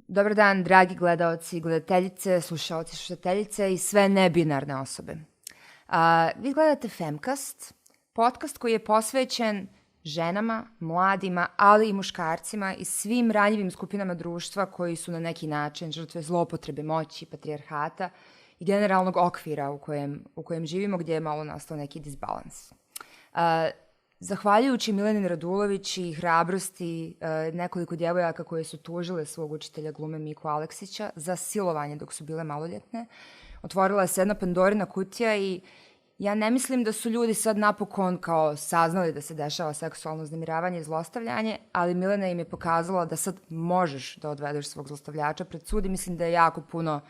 Dobar dan, dragi gledaoci, gledateljice, slušaoci, slušateljice i sve nebinarne osobe. Vi gledate Femcast, podcast koji je posvećen ženama, mladima, ali i muškarcima i svim ranjivim skupinama društva koji su na neki način žrtve zloupotrebe moći, patrijarhata i generalnog okvira u kojem živimo, gdje je malo nastao neki disbalans. Zahvaljujući Mileni Radulović i hrabrosti nekoliko djevojaka koje su tužile svog učitelja glume Miku Aleksića za silovanje dok su bile maloljetne, otvorila se jedna Pandorina kutija i ja ne mislim da su ljudi sad napokon kao saznali da se dešava seksualno uznemiravanje i zlostavljanje, ali Milena im je pokazala da sad možeš da odvedeš svog zlostavljača pred sud i mislim da je jako puno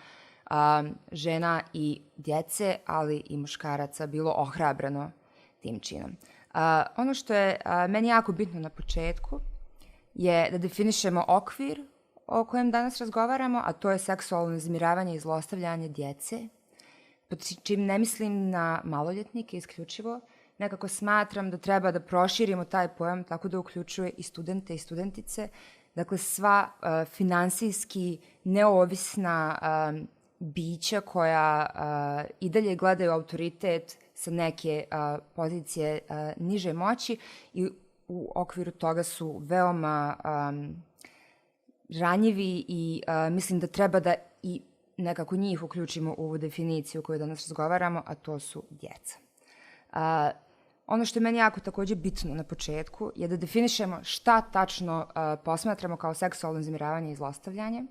žena i djece, ali i muškaraca bilo ohrabrano tim činom. Ono što je meni jako bitno na početku je da definišemo okvir o kojem danas razgovaramo, a to je seksualno uznemiravanje i zlostavljanje djece, pod čim ne mislim na maloljetnike isključivo. Nekako smatram da treba da proširimo taj pojam tako da uključuje i studente i studentice. Dakle, sva finansijski neovisna bića koja i dalje gledaju autoritet sa neke pozicije niže moći i u okviru toga su veoma ranjivi i mislim da treba da i nekako njih uključimo u ovu definiciju koju danas razgovaramo, a to su djeca. Ono što je meni jako također bitno na početku je da definišemo šta tačno posmatramo kao seksualno uznemiravanje i zlostavljanje.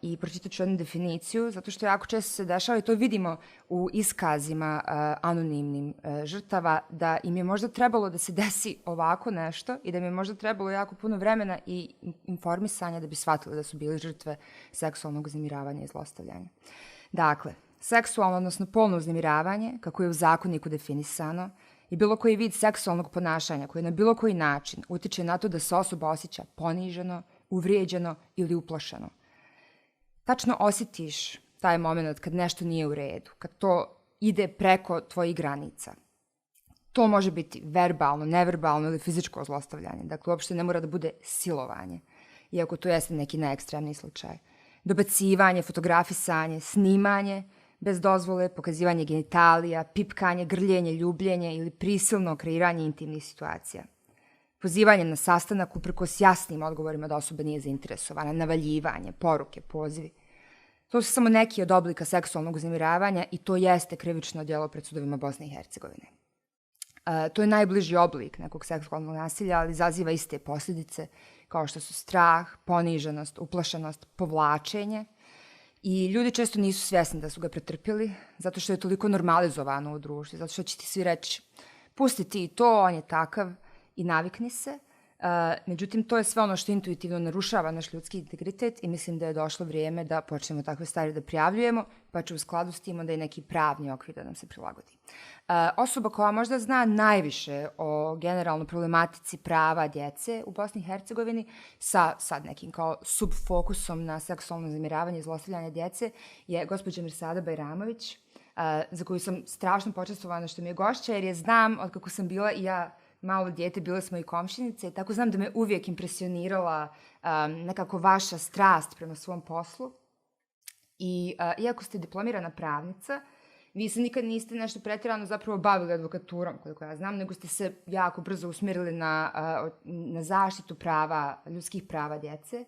I pročitat ću jednu definiciju, zato što jako često se dešava i to vidimo u iskazima anonimnim žrtava, da im je možda trebalo da se desi ovako nešto i da im je možda trebalo jako puno vremena i informisanja da bi shvatili da su bili žrtve seksualnog uznemiravanja i zlostavljanja. Dakle, seksualno, odnosno polno uznemiravanje, kako je u zakoniku definisano, i bilo koji vid seksualnog ponašanja koji na bilo koji način utiče na to da se osoba osjeća poniženo, uvrijeđeno ili uplašeno. Tačno osjetiš taj moment kad nešto nije u redu, kad to ide preko tvojih granica. To može biti verbalno, neverbalno ili fizičko zlostavljanje. Dakle, uopšte ne mora da bude silovanje, iako to jeste neki najekstremniji slučaj. Dobacivanje, fotografisanje, snimanje bez dozvole, pokazivanje genitalija, pipkanje, grljenje, ljubljenje ili prisilno kreiranje intimnih situacija. Pozivanje na sastanak uprkos jasnim odgovorima da osoba nije zainteresovana, navaljivanje, poruke, pozivi. To su samo neki od oblika seksualnog uznemiravanja i to jeste krivično djelo pred sudovima Bosne i Hercegovine. To je najbliži oblik nekog seksualnog nasilja, ali izaziva iste posljedice kao što su strah, poniženost, uplašenost, povlačenje. I ljudi često nisu svjesni da su ga pretrpjeli zato što je toliko normalizovano u društvu, zato što će ti svi reći pusti ti to, on je takav i navikni se. Međutim, to je sve ono što intuitivno narušava naš ljudski integritet i mislim da je došlo vrijeme da počnemo takve stvari da prijavljujemo, pa će u skladu s tim onda i neki pravni okvir da nam se prilagodi. Osoba koja možda zna najviše o generalno problematici prava djece u Bosni i Hercegovini sa sad nekim kao subfokusom na seksualno uznemiravanje i zlostavljanje djece je gospođa Mirsada Bajramović, za koju sam strašno počastvovana što mi je gošća, jer je znam od kako sam bila i ja malo dijete, bile smo i komšinice, tako znam da me uvijek impresionirala nekako vaša strast prema svom poslu. I iako ste diplomirana pravnica, vi se nikad niste nešto pretjerano zapravo bavili advokaturom, koliko ja znam, nego ste se jako brzo usmjerili na zaštitu prava, ljudskih prava djece,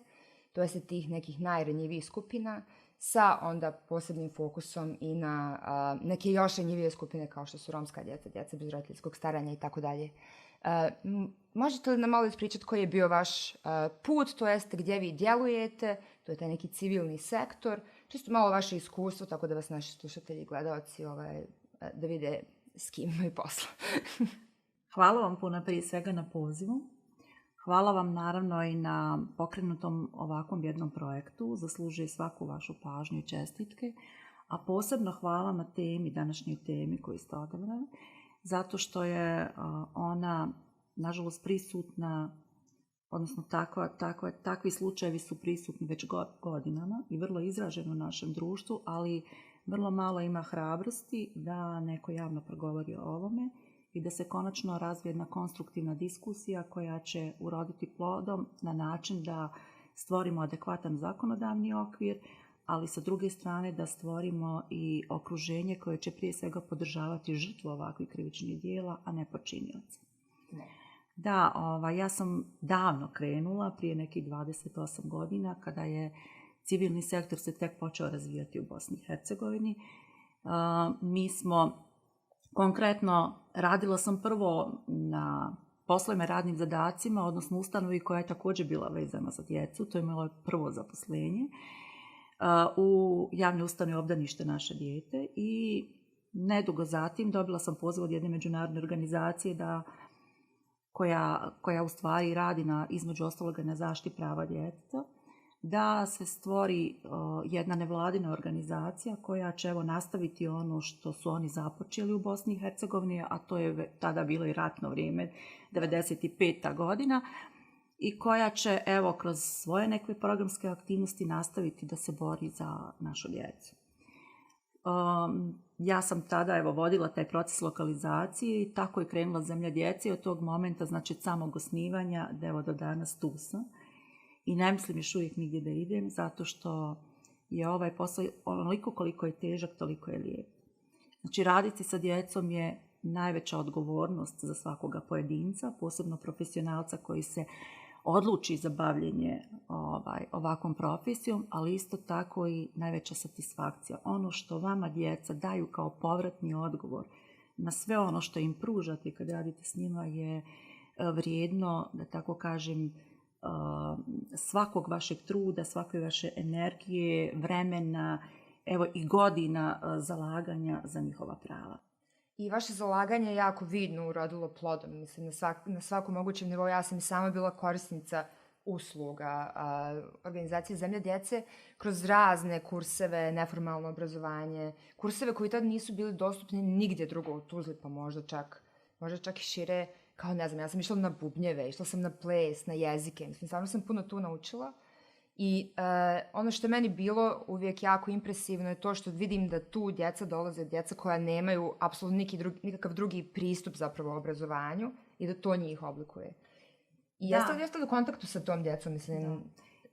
to jest tih nekih najranjivijih skupina, sa onda posebnim fokusom i na neke još ranjivije skupine kao što su romska djeca, djeca bez roditeljskog staranja i tako dalje. Možete li nam malo ispričati koji je bio vaš put, to jest gdje vi djelujete, to je taj neki civilni sektor, čisto malo vaše iskustvo, tako da vas naši slušatelji i gledalci da vide s kim imaju posla. Hvala vam puno prije svega na pozivu. Hvala vam naravno i na pokrenutom ovakvom jednom projektu. Zaslužuje svaku vašu pažnju i čestitke. A posebno hvala na današnjoj temi koju ste odabrali, zato što je ona, nažalost, prisutna, odnosno takvi slučajevi su prisutni već godinama i vrlo izraženi u našem društvu, ali vrlo malo ima hrabrosti da neko javno progovori o ovome i da se konačno razvije jedna konstruktivna diskusija koja će uroditi plodom na način da stvorimo adekvatan zakonodavni okvir, ali sa druge strane da stvorimo i okruženje koje će prije svega podržavati žrtvu ovakvih krivičnih djela, a ne počinioca. Da, ja sam davno krenula, prije nekih 28 godina, kada je civilni sektor se tek počeo razvijati u Bosni i Hercegovini. Mi smo konkretno, radila sam prvo na poslovima, radnim zadacima, odnosno ustanovi koja je također bila vezana za djecu. To je moje prvo zaposlenje u javnoj ustanovi Obdanište naše dijete i nedugo zatim dobila sam poziv od jedne međunarodne organizacije koja u stvari radi između ostaloga na zaštiti prava djeteta, da se stvori jedna nevladina organizacija koja će nastaviti ono što su oni započeli u Bosni i Hercegovini, a to je tada bilo i ratno vrijeme, 95. godina, i koja će kroz svoje neke programske aktivnosti nastaviti da se bori za našu djecu. Ja sam tada vodila taj proces lokalizacije i tako je krenula Zemlja djece i od tog momenta, znači samog osnivanja, do danas tu sam. I ne mislim još uvijek nigdje da idem, zato što je ovaj posao onoliko koliko je težak, toliko je lijep. Znači, raditi sa djecom je najveća odgovornost za svakoga pojedinca, posebno profesionalca koji se odluči za bavljenje ovakvom profesijom, ali isto tako i najveća satisfakcija. Ono što vama djeca daju kao povratni odgovor na sve ono što im pružate kad radite s njima je vrijedno, da tako kažem, svakog vašeg truda, svake vaše energije, vremena, i godina zalaganja za njihova prava. I vaše zalaganje je jako vidno urodilo plodom, mislim, na svakom mogućem nivou. Ja sam i sama bila korisnica usluga organizacije Zemlja djece kroz razne kurseve, neformalno obrazovanje, kurseve koji tad nisu bili dostupni nigdje drugo u Tuzli, pa možda čak i šire. Kao ne znam, ja sam išla na bubnjeve, išla sam na ples, na jezike, mislim, stvarno sam puno tu naučila. I ono što je meni bilo uvijek jako impresivno je to što vidim da tu djeca dolaze, djeca koja nemaju apsolutno nikakav drugi pristup zapravo obrazovanju i da to njih oblikuje. I jeste li u kontaktu sa tom djecom, mislim? Da.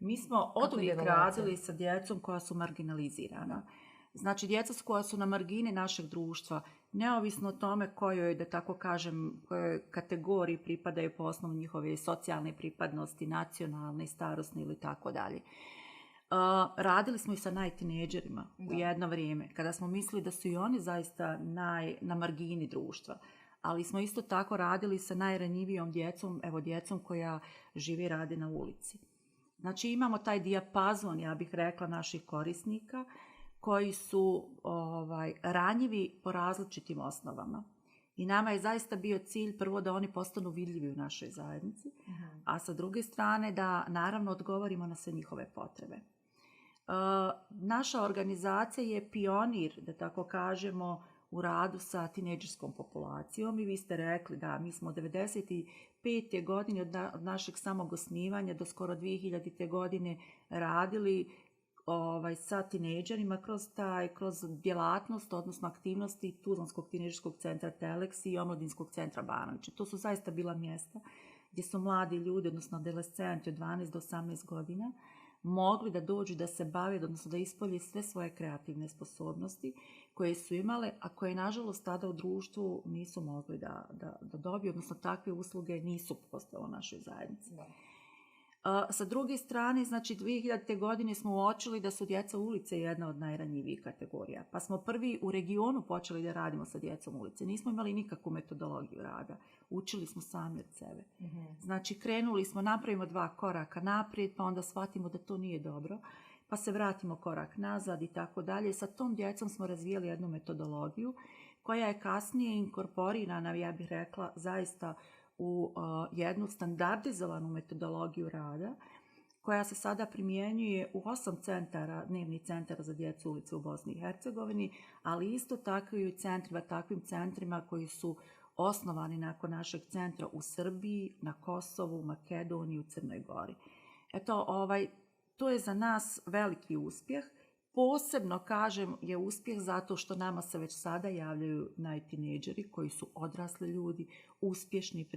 Mi smo oduvijek radili sa djecom koja su marginalizirana. Znači, djeca koja su na margini našeg društva, neovisno o tome kojoj, da tako kažem, kojoj kategoriji pripadaju po osnovu njihove socijalne pripadnosti, nacionalne, starosne ili tako dalje. Radili smo i sa najtineđerima u jedno vrijeme, kada smo mislili da su i oni zaista na margini društva. Ali smo isto tako radili sa najranjivijom djecom, djecom koja živi i radi na ulici. Znači, imamo taj dijapazon, ja bih rekla, naših korisnika, koji su ranjivi po različitim osnovama. I nama je zaista bio cilj prvo da oni postanu vidljivi u našoj zajednici, a sa druge strane da naravno odgovorimo na sve njihove potrebe. Naša organizacija je pionir, da tako kažemo, u radu sa tinejdžerskom populacijom i vi ste rekli da mi smo od 1995. godine od našeg samog osnivanja do skoro 2000. godine radili sa tinejdžerima kroz djelatnost, odnosno aktivnosti Tuzlanskog tinejdžerskog centra Telex i Omladinskog centra Banović. To su zaista bila mjesta gdje su mladi ljudi, odnosno adolescenti od 12 do 18 godina, mogli da dođu da se bave, odnosno da ispolje sve svoje kreativne sposobnosti koje su imale, a koje nažalost tada u društvu nisu mogli da dobiju, odnosno takve usluge nisu postojale u našoj zajednici. Da. Sa druge strane, znači 2000. godine smo uočili da su djeca ulice jedna od najranjivijih kategorija. Pa smo prvi u regionu počeli da radimo sa djecom ulice. Nismo imali nikakvu metodologiju rada. Učili smo sami od sebe. Znači krenuli smo, napravimo 2 koraka naprijed, pa onda shvatimo da to nije dobro. Pa se vratimo korak nazad i tako dalje. Sa tom djecom smo razvijali jednu metodologiju koja je kasnije inkorporirana, ja bih rekla, zaista u jednu standardizovanu metodologiju rada koja se sada primjenjuje u 8 centara, dnevnih centara za djecu ulice u Bosni i Hercegovini, ali isto tako i u takvim centrima koji su osnovani nakon našeg centra u Srbiji, na Kosovu, Makedoniji, u Crnoj Gori. Eto, to je za nas veliki uspjeh. posebno kažem je uspjeh zato što nama se već sada javljaju najtinejdžeri koji su odrasli ljudi, uspješni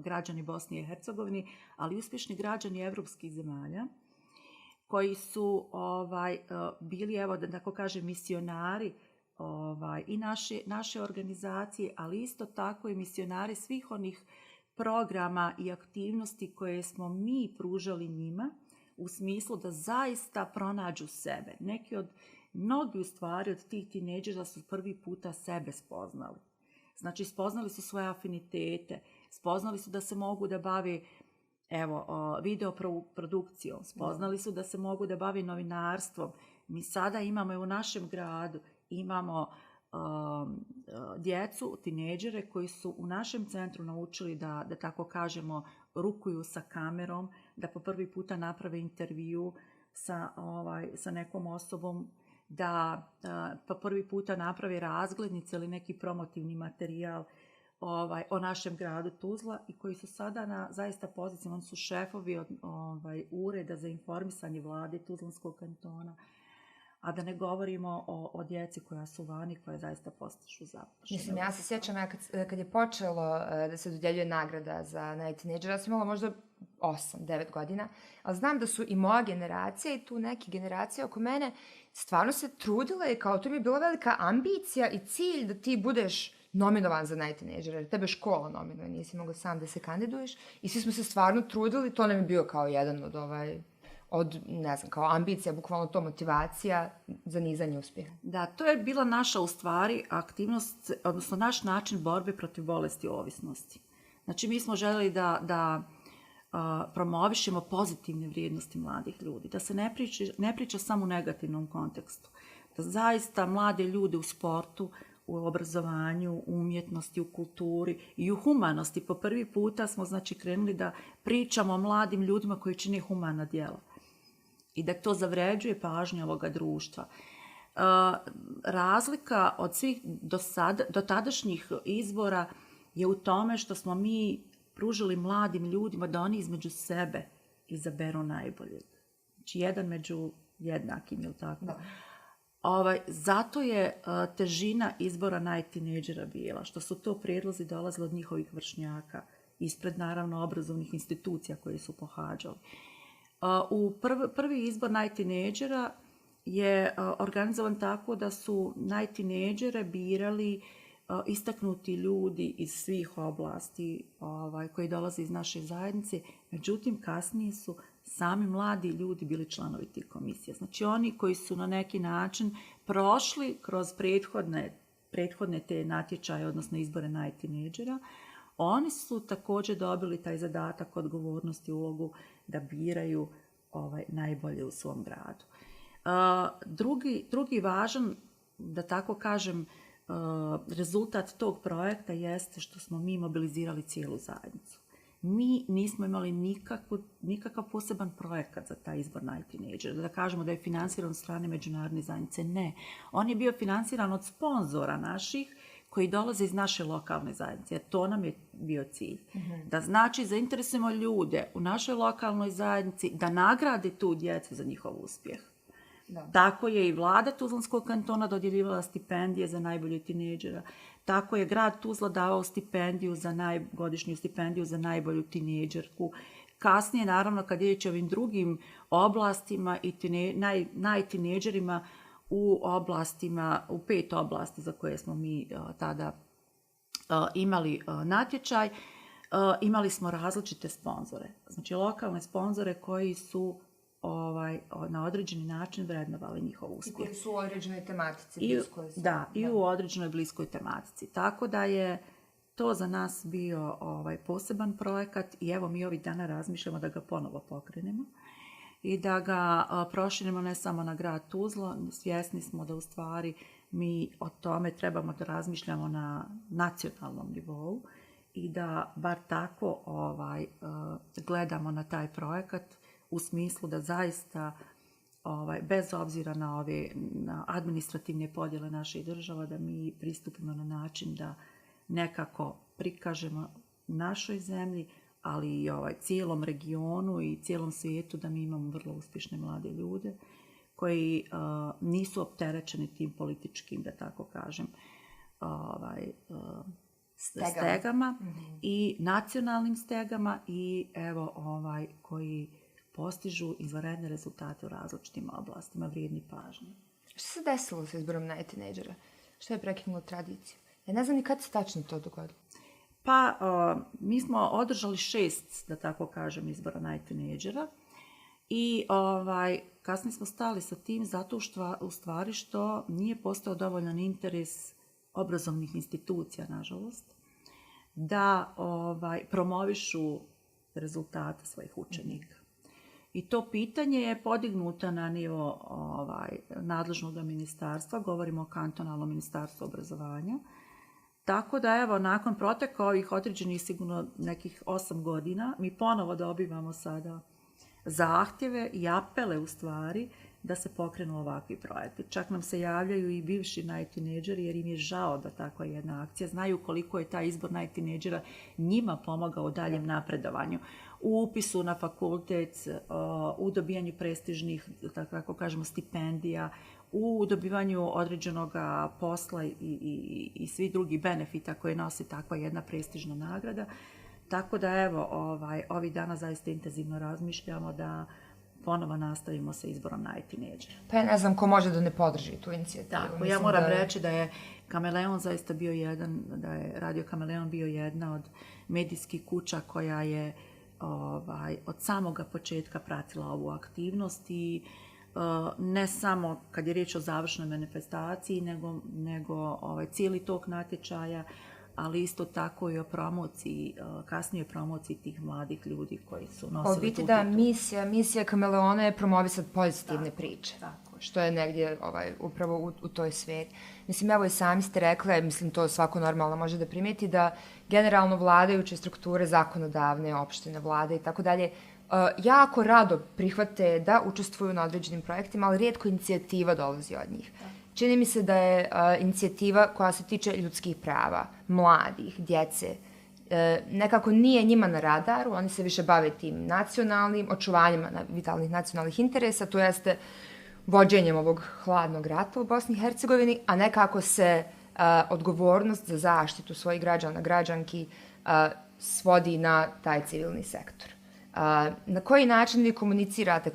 građani Bosne i Hercegovine, ali uspješni građani evropskih zemalja koji su bili, evo da tako kažem, misionari i naše organizacije, ali isto tako i misionari svih onih programa i aktivnosti koje smo mi pružali njima u smislu da zaista pronađu sebe. Mnogi u stvari od tih tinejdžera su prvi puta sebe spoznali. Znači, spoznali su svoje afinitete, spoznali su da se mogu da bave videoprodukcijom, spoznali su da se mogu da bave novinarstvom. Mi sada imamo u našem gradu, imamo djecu, tinejdžere koji su u našem centru naučili da tako kažemo, rukuju sa kamerom, da po prvi puta naprave intervju sa nekom osobom, da po prvi puta naprave razglednice ili neki promotivni materijal o našem gradu Tuzla i koji su sada na zaista poziciji, oni su šefovi ureda za informisanje vlade Tuzlanskog kantona, a da ne govorimo o djeci koja su vani, koja zaista postižu zapašene. Mislim, ja se sjećam kad je počelo da se dodjeljuje nagrada za najtinejdžera, ja sam imala možda 8-9 godina, ali znam da su i moja generacija i tu neke generacije oko mene stvarno se trudile i kao to mi je bila velika ambicija i cilj da ti budeš nominovan za najtinejdžera, jer tebe škola nominuje, nisi mogla sam da se kandiduješ i svi smo se stvarno trudili, to nam je bio kao jedan od ne znam, kao ambicija, bukvalno to motivacija za nizanje uspjeha. Da, to je bila naša u stvari aktivnost, odnosno naš način borbe protiv bolesti ovisnosti. Znači, mi smo željeli da promovišemo pozitivne vrijednosti mladih ljudi, da se ne priča samo u negativnom kontekstu, da zaista mlade ljude u sportu, u obrazovanju, u umjetnosti, u kulturi i u humanosti. Po prvi puta smo krenuli da pričamo o mladim ljudima koji čine humana djela i da to zavređuje pažnju ovoga društva. Razlika od svih do tadašnjih izbora je u tome što smo mi pružili mladim ljudima da oni između sebe izaberu najboljeg. Znači, jedan među jednakim, je li tako? Da. Zato je težina izbora najtinejdžera bila, što su to prijedlozi dolazili od njihovih vršnjaka, ispred naravno obrazovnih institucija koje su pohađali. Prvi izbor najtinejdžera je organizovan tako da su najtinejdžere birali istaknuti ljudi iz svih oblasti koji dolaze iz naše zajednice, međutim kasnije su sami mladi ljudi bili članovi tih komisija. Znači oni koji su na neki način prošli kroz prethodne te natječaje, odnosno izbore najtinejdžera, oni su također dobili taj zadatak, odgovornost i ulogu da biraju najbolje u svom gradu. Drugi važan, da tako kažem, rezultat tog projekta jeste što smo mi mobilizirali cijelu zajednicu. Mi nismo imali nikakav poseban projekat za taj izbor najtinejdžera. Da kažemo da je finansiran od strane međunarodne zajednice. Ne. On je bio finansiran od sponzora naših koji dolaze iz naše lokalne zajednice. Jer to nam je bio cilj. Mm-hmm. Da znači zainteresujemo ljude u našoj lokalnoj zajednici da nagrade tu djecu za njihov uspjeh. Da. Tako je i vlada Tuzlanskog kantona dodjeljivala stipendije za najbolje tinejdžera. Tako je grad Tuzla davao godišnju stipendiju za najbolju tinejdžerku. Kasnije, naravno, kad je riječ o ovim drugim oblastima i najtinejdžerima u 5 oblasti za koje smo mi tada imali natječaj, imali smo različite sponzore. Znači, lokalne sponzore koji su na određeni način vrednovali njihov uspjeh. I koji su u određenoj tematici bliskoj. I u određenoj bliskoj tematici. Tako da je to za nas bio poseban projekat i evo mi ovih dana razmišljamo da ga ponovo pokrenemo i da ga proširimo ne samo na grad Tuzla. Svjesni smo da u stvari mi o tome trebamo da razmišljamo na nacionalnom nivou i da bar tako gledamo na taj projekat u smislu da zaista, bez obzira na administrativne podjele naših država, da mi pristupimo na način da nekako prikažemo našoj zemlji, ali i cijelom regionu i cijelom svijetu da mi imamo vrlo uspješne mlade ljude koji nisu opterećeni tim političkim, da tako kažem, stegama i nacionalnim stegama i koji postižu izvanredne rezultate u različitim oblastima, vrijedni pažnje. Što se desilo sa izborom najtinejdžera? Što je prekinulo tradiciju? Ja ne znam ni kad se tačno to dogodilo. Pa, mi smo održali 6, da tako kažem, izbora najtinejdžera i kasnije smo stali sa tim zato u stvari što nije postao dovoljan interes obrazovnih institucija, nažalost, da promovišu rezultate svojih učenika. I to pitanje je podignuto na nivo nadležnog ministarstva, govorimo o kantonalnom ministarstvu obrazovanja. Tako da, evo, nakon proteka ovih određenih sigurno nekih 8 godina, mi ponovo dobivamo sada zahtjeve i apele u stvari da se pokrenu ovakvi projekti. Čak nam se javljaju i bivši najtinejdžeri jer im je žao da takva jedna akcija. Znaju koliko je taj izbor najtinejdžera njima pomogao u daljem napredovanju. U upisu na fakultet, u dobijanju prestižnih, tako kažemo, stipendija, u dobivanju određenog posla i svi drugi benefita koje nosi takva jedna prestižna nagrada. Tako da, evo, ovih dana zaista intenzivno razmišljamo da ponovo nastavimo sa izborom najtinejdžera. Pa ja ne znam ko može da ne podrži tu inicijativu. Tako, ja moram reći da je Kameleon zaista bio da je Radio Kameleon bio jedna od medijskih kuća koja je od samoga početka pratila ovu aktivnost i ne samo kad je riječ o završnoj manifestaciji, nego cijeli tok natječaja, ali isto tako i o promociji, kasnije promociji tih mladih ljudi koji su nosili tu biti da misija Kameleona je promovisati pozitivne priče, što je negdje upravo u toj sferi. Mislim, evo i sami ste rekli, mislim to svako normalno može da primijeti, da generalno vladajuće strukture, zakonodavne, opštine, vlade i tako dalje, jako rado prihvate da učestvuju na određenim projektima, ali rijetko inicijativa dolazi od njih. Čini mi se da je inicijativa koja se tiče ljudskih prava, mladih, djece, nekako nije njima na radaru, oni se više bave tim nacionalnim, očuvanjima vitalnih nacionalnih interesa, to jeste vođenjem ovog hladnog rata u Bosni i Hercegovini, a nekako se odgovornost za zaštitu svojih građana, građanki svodi na taj civilni sektor. Na koji način vi komunicirate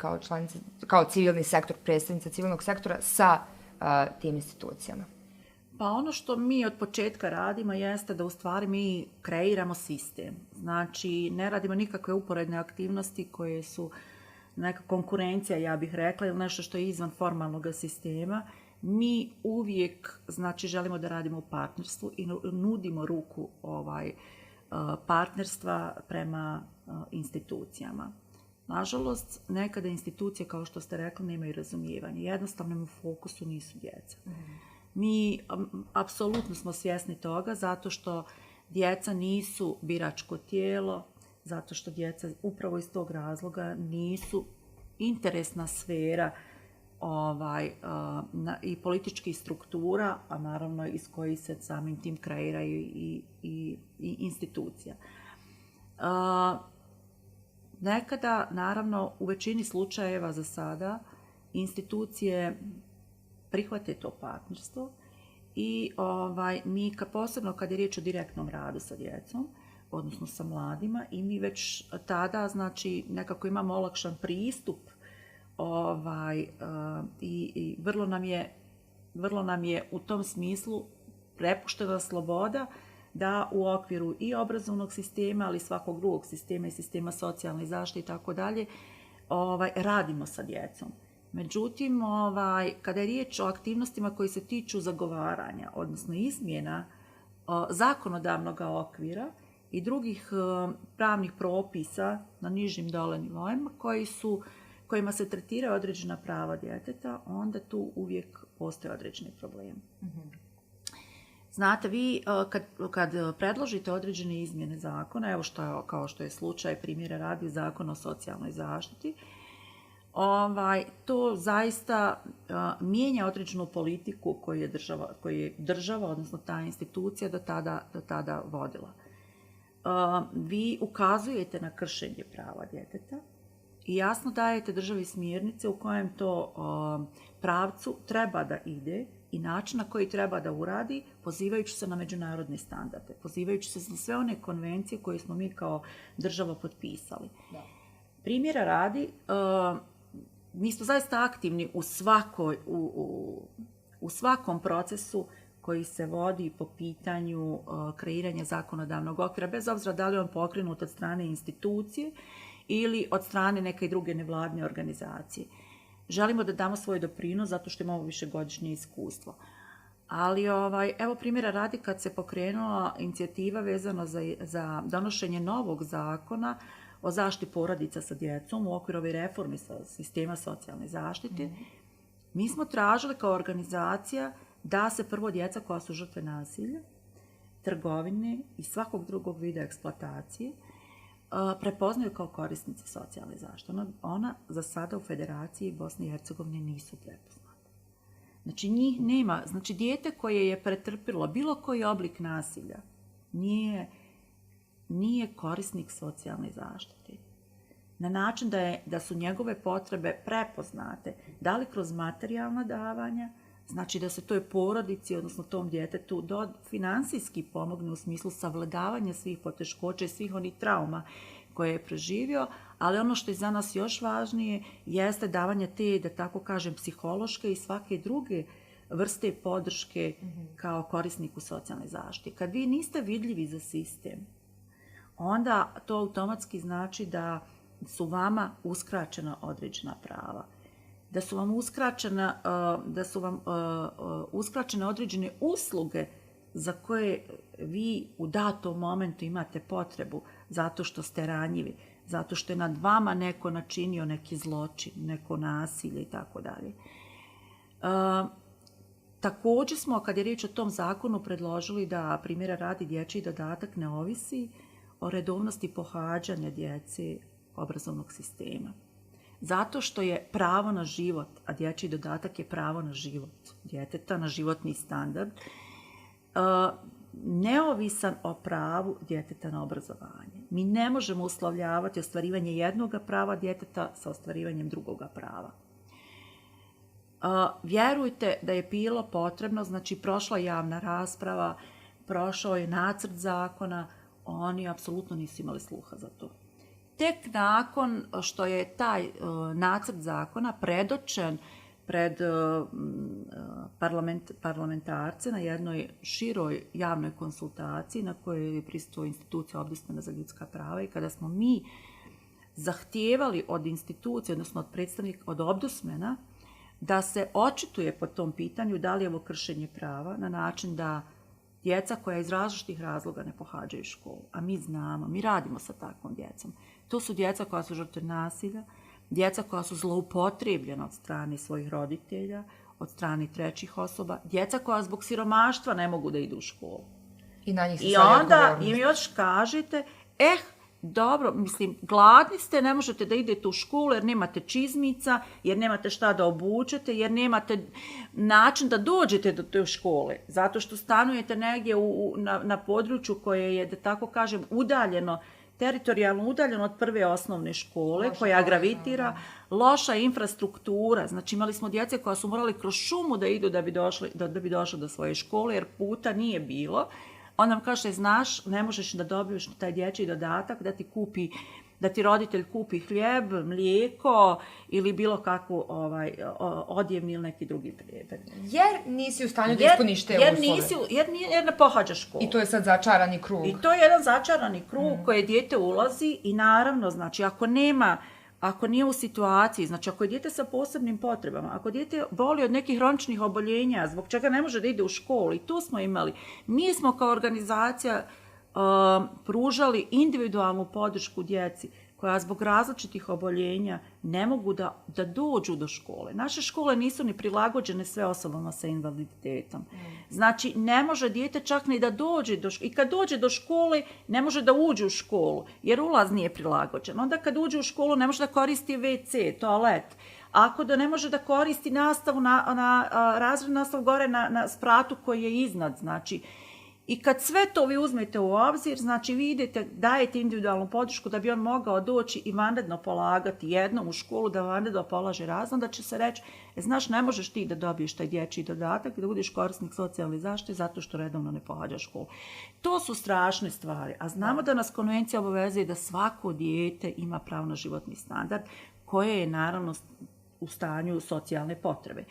kao civilni sektor, predstavnica civilnog sektora sa tim institucijama? Pa ono što mi od početka radimo jeste da u stvari mi kreiramo sistem. Znači, ne radimo nikakve uporedne aktivnosti koje su neka konkurencija, ja bih rekla, ili nešto što je izvan formalnog sistema. Mi uvijek, znači, želimo da radimo u partnerstvu i nudimo ruku partnerstva prema institucijama. Nažalost, nekada institucije, kao što ste rekli, nemaju razumijevanje. Jednostavno u fokusu nisu djeca. Mi apsolutno smo svjesni toga zato što djeca nisu biračko tijelo, zato što djeca upravo iz tog razloga nisu interesna sfera i političkih struktura, a naravno iz kojih se samim tim kreiraju i institucija. Nekada, naravno, u većini slučajeva za sada, institucije prihvate to partnerstvo i mi posebno kad je riječ o direktnom radu sa djecom, odnosno sa mladima, i mi već tada, znači, nekako imamo olakšan pristup i vrlo nam je u tom smislu prepuštena sloboda da u okviru i obrazovnog sistema, ali i svakog drugog sistema i sistema socijalne zaštite i tako dalje, radimo sa djecom. Međutim, kada je riječ o aktivnostima koji se tiču zagovaranja, odnosno izmjena zakonodavnog okvira i drugih pravnih propisa na nižim dole nivoima kojima se tretiraju određena prava djeteta, onda tu uvijek postoje određeni problemi. Znate, vi kad predložite određene izmjene zakona, evo kao što je slučaj primjera radi Zakon o socijalnoj zaštiti, to zaista mijenja određenu politiku koju je država, odnosno ta institucija do tada vodila. Vi ukazujete na kršenje prava djeteta i jasno dajete državi smjernice u kojem to pravcu treba da ide i način na koji treba da uradi, pozivajući se na međunarodne standarde, pozivajući se na sve one konvencije koje smo mi kao država potpisali. Da. Primjera radi, mi smo zaista aktivni u svakom procesu koji se vodi po pitanju kreiranja zakonodavnog okvira, bez obzira da li on pokrenut od strane institucije ili od strane neke druge nevladine organizacije. Želimo da damo svoj doprinos zato što imamo višegodišnje iskustvo. Ali evo primjera radi kad se pokrenula inicijativa vezano za donošenje novog zakona o zaštiti porodica sa djecom u okviru ove reforme sistema socijalne zaštite, mi smo tražili kao organizacija da se prvo djeca koja su žrtve nasilja, trgovine i svakog drugog vida eksploatacije prepoznaju kao korisnice socijalne zaštite. Ona za sada u Federaciji Bosne i Hercegovine nisu prepoznate. Znači njih nema, znači dijete koje je pretrpilo bilo koji oblik nasilja nije korisnik socijalne zaštite. Na način da su njegove potrebe prepoznate, da li kroz materijalna davanja, znači da se toj porodici, odnosno tom djetetu, finansijski pomogne u smislu savladavanja svih poteškoća i svih onih trauma koje je preživio, ali ono što je za nas još važnije jeste davanje te, da tako kažem, psihološke i svake druge vrste podrške kao korisniku socijalne zaštite. Kad vi niste vidljivi za sistem, onda to automatski znači da su vama uskraćena određena prava. Da su vam uskraćene određene usluge za koje vi u datom momentu imate potrebu, zato što ste ranjivi, zato što je nad vama neko načinio neki zločin, neko nasilje i tako dalje. Također smo, kad je riječ o tom zakonu, predložili da, primjera radi, dječji dodatak ne ovisi o redovnosti pohađanja djece obrazovnog sistema. Zato što je pravo na život, a dječji dodatak je pravo na život djeteta, na životni standard, neovisan o pravu djeteta na obrazovanje. Mi ne možemo uslovljavati ostvarivanje jednog prava djeteta sa ostvarivanjem drugoga prava. Vjerujte da je bilo potrebno, znači prošla javna rasprava, prošao je nacrt zakona, oni apsolutno nisu imali sluha za to. Tek nakon što je taj nacrt zakona predočen pred parlamentarce na jednoj široj javnoj konsultaciji na kojoj je prisustvovao institucija Ombudsmana za ljudska prava i kada smo mi zahtijevali od institucije, odnosno od predstavnika, od Ombudsmana, da se očituje po tom pitanju da li je ovo kršenje prava na način da djeca koja iz različitih razloga ne pohađaju školu, a mi znamo, mi radimo sa takvom djecom. To su djeca koja su žrtve nasilja, djeca koja su zloupotrijebljena od strane svojih roditelja, od strane trećih osoba, djeca koja zbog siromaštva ne mogu da idu u školu. I onda im još kažete, dobro, mislim, gladni ste, ne možete da idete u školu jer nemate čizmica, jer nemate šta da obučete, jer nemate način da dođete do te škole, zato što stanujete negdje na području koje je, da tako kažem, udaljeno, teritorijalno udaljeno od prve osnovne škole, koja gravitira, loša infrastruktura. Znači imali smo djece koja su morali kroz šumu da idu da bi došli do svoje škole, jer puta nije bilo. On nam kaže, znaš, ne možeš da dobiješ taj dječji dodatak da ti roditelj kupi hljeb, mlijeko ili bilo kakvu odjevni ili neki drugi predmet. Jer nisi u stanju da ispuniš te uslove. Jer ne pohađaš školu. I to je sad začarani krug. I to je jedan začarani krug koje dijete ulazi i naravno, znači, ako nije u situaciji, znači ako je dijete sa posebnim potrebama, ako dijete boli od nekih hroničnih oboljenja, zbog čega ne može da ide u školu, i tu smo imali. Mi smo kao organizacija pružali individualnu podršku djeci koja zbog različitih oboljenja ne mogu da dođu do škole. Naše škole nisu ni prilagođene sve osobama sa invaliditetom. Znači, ne može dijete čak ni da dođe do škole. I kad dođe do škole, ne može da uđe u školu, jer ulaz nije prilagođen. Onda kad uđe u školu, ne može da koristi WC, toalet. Ako da ne može da koristi nastavu razrednu nastavu gore na spratu koji je iznad, znači. I kad sve to vi uzmete u obzir, znači vi idete, dajete individualnu podršku da bi on mogao doći i vanredno polagati jednom u školu, da vanredno polaže razno, da će se reći, znaš, ne možeš ti da dobiješ taj dječji dodatak i da budeš korisnik socijalne zaštite zato što redovno ne pohađaš školu. To su strašne stvari, a znamo da nas konvencija obavezuje da svako dijete ima pravo na životni standard, koje je naravno u stanju socijalne potrebe.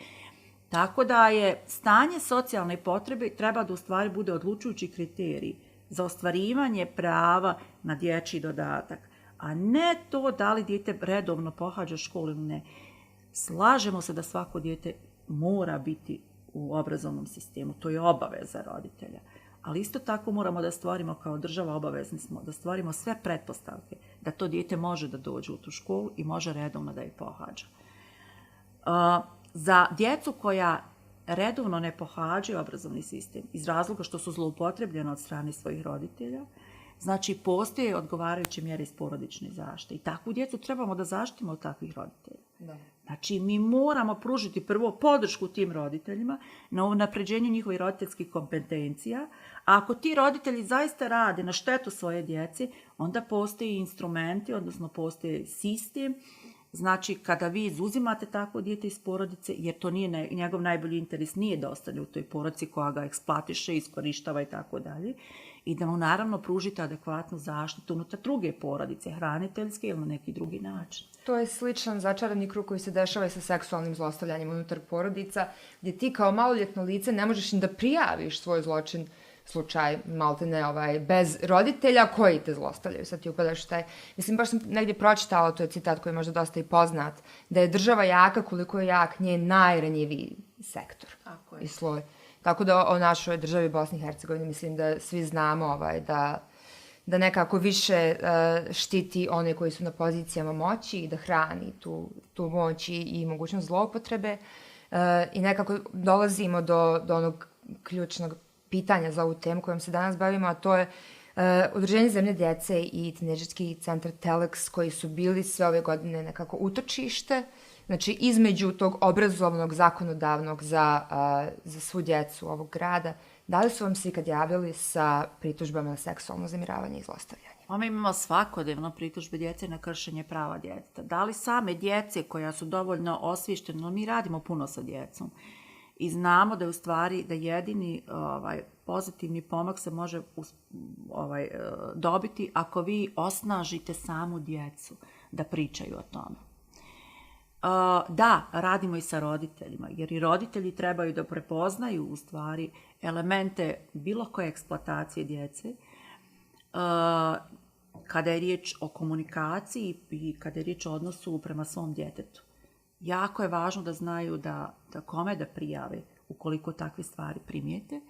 Tako da je stanje socijalne potrebe treba da u stvari bude odlučujući kriterij za ostvarivanje prava na dječji dodatak, a ne to da li dijete redovno pohađa školu ili ne. Slažemo se da svako dijete mora biti u obrazovnom sistemu, to je obaveza roditelja. Ali isto tako moramo da stvorimo kao država, obavezni smo, da stvorimo sve pretpostavke da to dijete može da dođe u tu školu i može redovno da je pohađa. Za djecu koja redovno ne pohađaju obrazovni sistem iz razloga što su zloupotrebljene od strane svojih roditelja, znači postoje odgovarajuće mjere iz porodične zaštite. I takvu djecu trebamo da zaštitimo od takvih roditelja. Da. Znači mi moramo pružiti prvo podršku tim roditeljima na unapređenju njihovih roditeljskih kompetencija, a ako ti roditelji zaista rade na štetu svoje djece, onda postoje instrumenti, odnosno postoje sistem. Znači, kada vi izuzimate takvo dijete iz porodice, jer to nije njegov najbolji interes, nije da ostane u toj porodici koja ga eksploatiše, iskorištava i tako dalje, i da mu naravno pružite adekvatnu zaštitu unutar druge porodice, hraniteljske ili na neki drugi način. To je sličan začarani krug koji se dešava i sa seksualnim zlostavljanjem unutar porodica, gdje ti kao maloljetno lice ne možeš ni da prijaviš svoj zločin, slučaj, maltene, bez roditelja koji te zlostavljaju. Sad ti upadaš taj... Mislim, baš sam negdje pročitala, to je citat koji je možda dosta i poznat, da je država jaka koliko je jak njen najranjiviji sektor i sloj. Tako da o našoj državi Bosni i Hercegovini mislim da svi znamo da nekako više štiti one koji su na pozicijama moći i da hrani tu moć i mogućnost zloupotrebe. I nekako dolazimo do onog ključnog pitanja za ovu temu kojom se danas bavimo, a to je Udruženje Zemlje djece i tinejdžerski centar Telex, koji su bili sve ove godine nekako utočište, znači između tog obrazovnog, zakonodavnog za svu djecu ovog grada. Da li su vam se ikad javili sa pritužbama na seksualno uznemiravanje i zlostavljanje? Mi imamo svakodnevno pritužbe djece na kršenje prava djeteta. Da li same djece koja su dovoljno osviještene, mi radimo puno sa djecom. I znamo da je u stvari da jedini pozitivni pomak se može dobiti ako vi osnažite samu djecu da pričaju o tome. Da, radimo i sa roditeljima, jer i roditelji trebaju da prepoznaju u stvari elemente bilo koje eksploatacije djece, kada je riječ o komunikaciji i kada je riječ o odnosu prema svom djetetu. Jako je važno da znaju da kome da prijave ukoliko takve stvari primijete,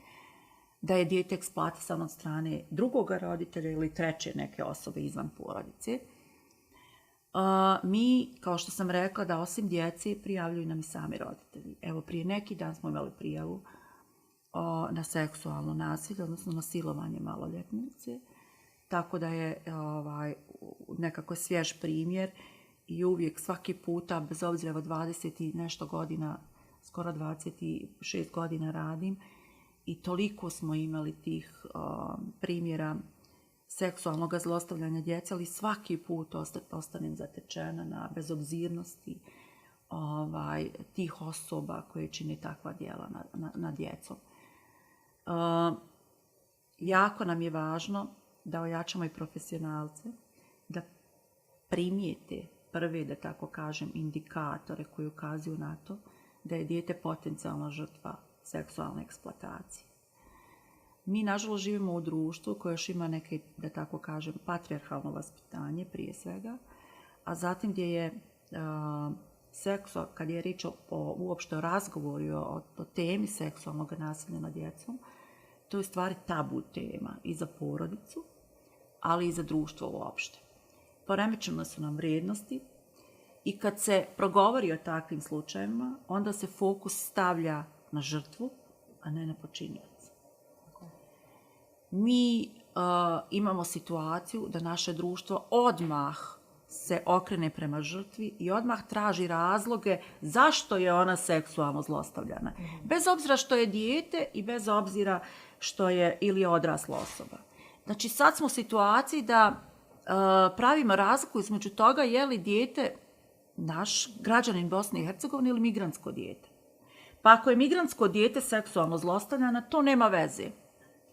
da je dijete eksploatisano od strane drugoga roditelja ili treće neke osobe izvan porodice. Mi, kao što sam rekla, da osim djece prijavljuju nam i sami roditelji. Evo, prije neki dan smo imali prijavu na seksualno nasilje, odnosno na silovanje maloljetnice, tako da je nekako svjež primjer. I uvijek, svaki puta, bez obzira od 20 i nešto godina, skoro 26 godina radim, i toliko smo imali tih primjera seksualnog zlostavljanja djece, ali svaki put ostanem zatečena na bezobzirnosti tih osoba koje čine takva djela na djecom. Jako nam je važno da ojačamo i profesionalce, da primijete prve, da tako kažem, indikatore koji ukazuju na to da je dijete potencijalna žrtva seksualne eksploatacije. Mi, nažalost, živimo u društvu koje još ima neke, da tako kažem, patrijarhalno vaspitanje prije svega, a zatim gdje je kad je riječ uopšte o razgovoru o temi seksualnog nasilja nad djecom, to je u stvari tabu tema i za porodicu, ali i za društvo uopšte. Poremećene su nam vrijednosti i kad se progovori o takvim slučajevima, onda se fokus stavlja na žrtvu, a ne na počinioca. Mi imamo situaciju da naše društvo odmah se okrene prema žrtvi i odmah traži razloge zašto je ona seksualno zlostavljana. Bez obzira što je dijete i bez obzira što je ili je odrasla osoba. Znači sad smo u situaciji da pravimo razliku između toga je li dijete naš građanin Bosne i Hercegovine ili migrantsko dijete. Pa ako je migrantsko dijete seksualno zlostavljano, to nema veze.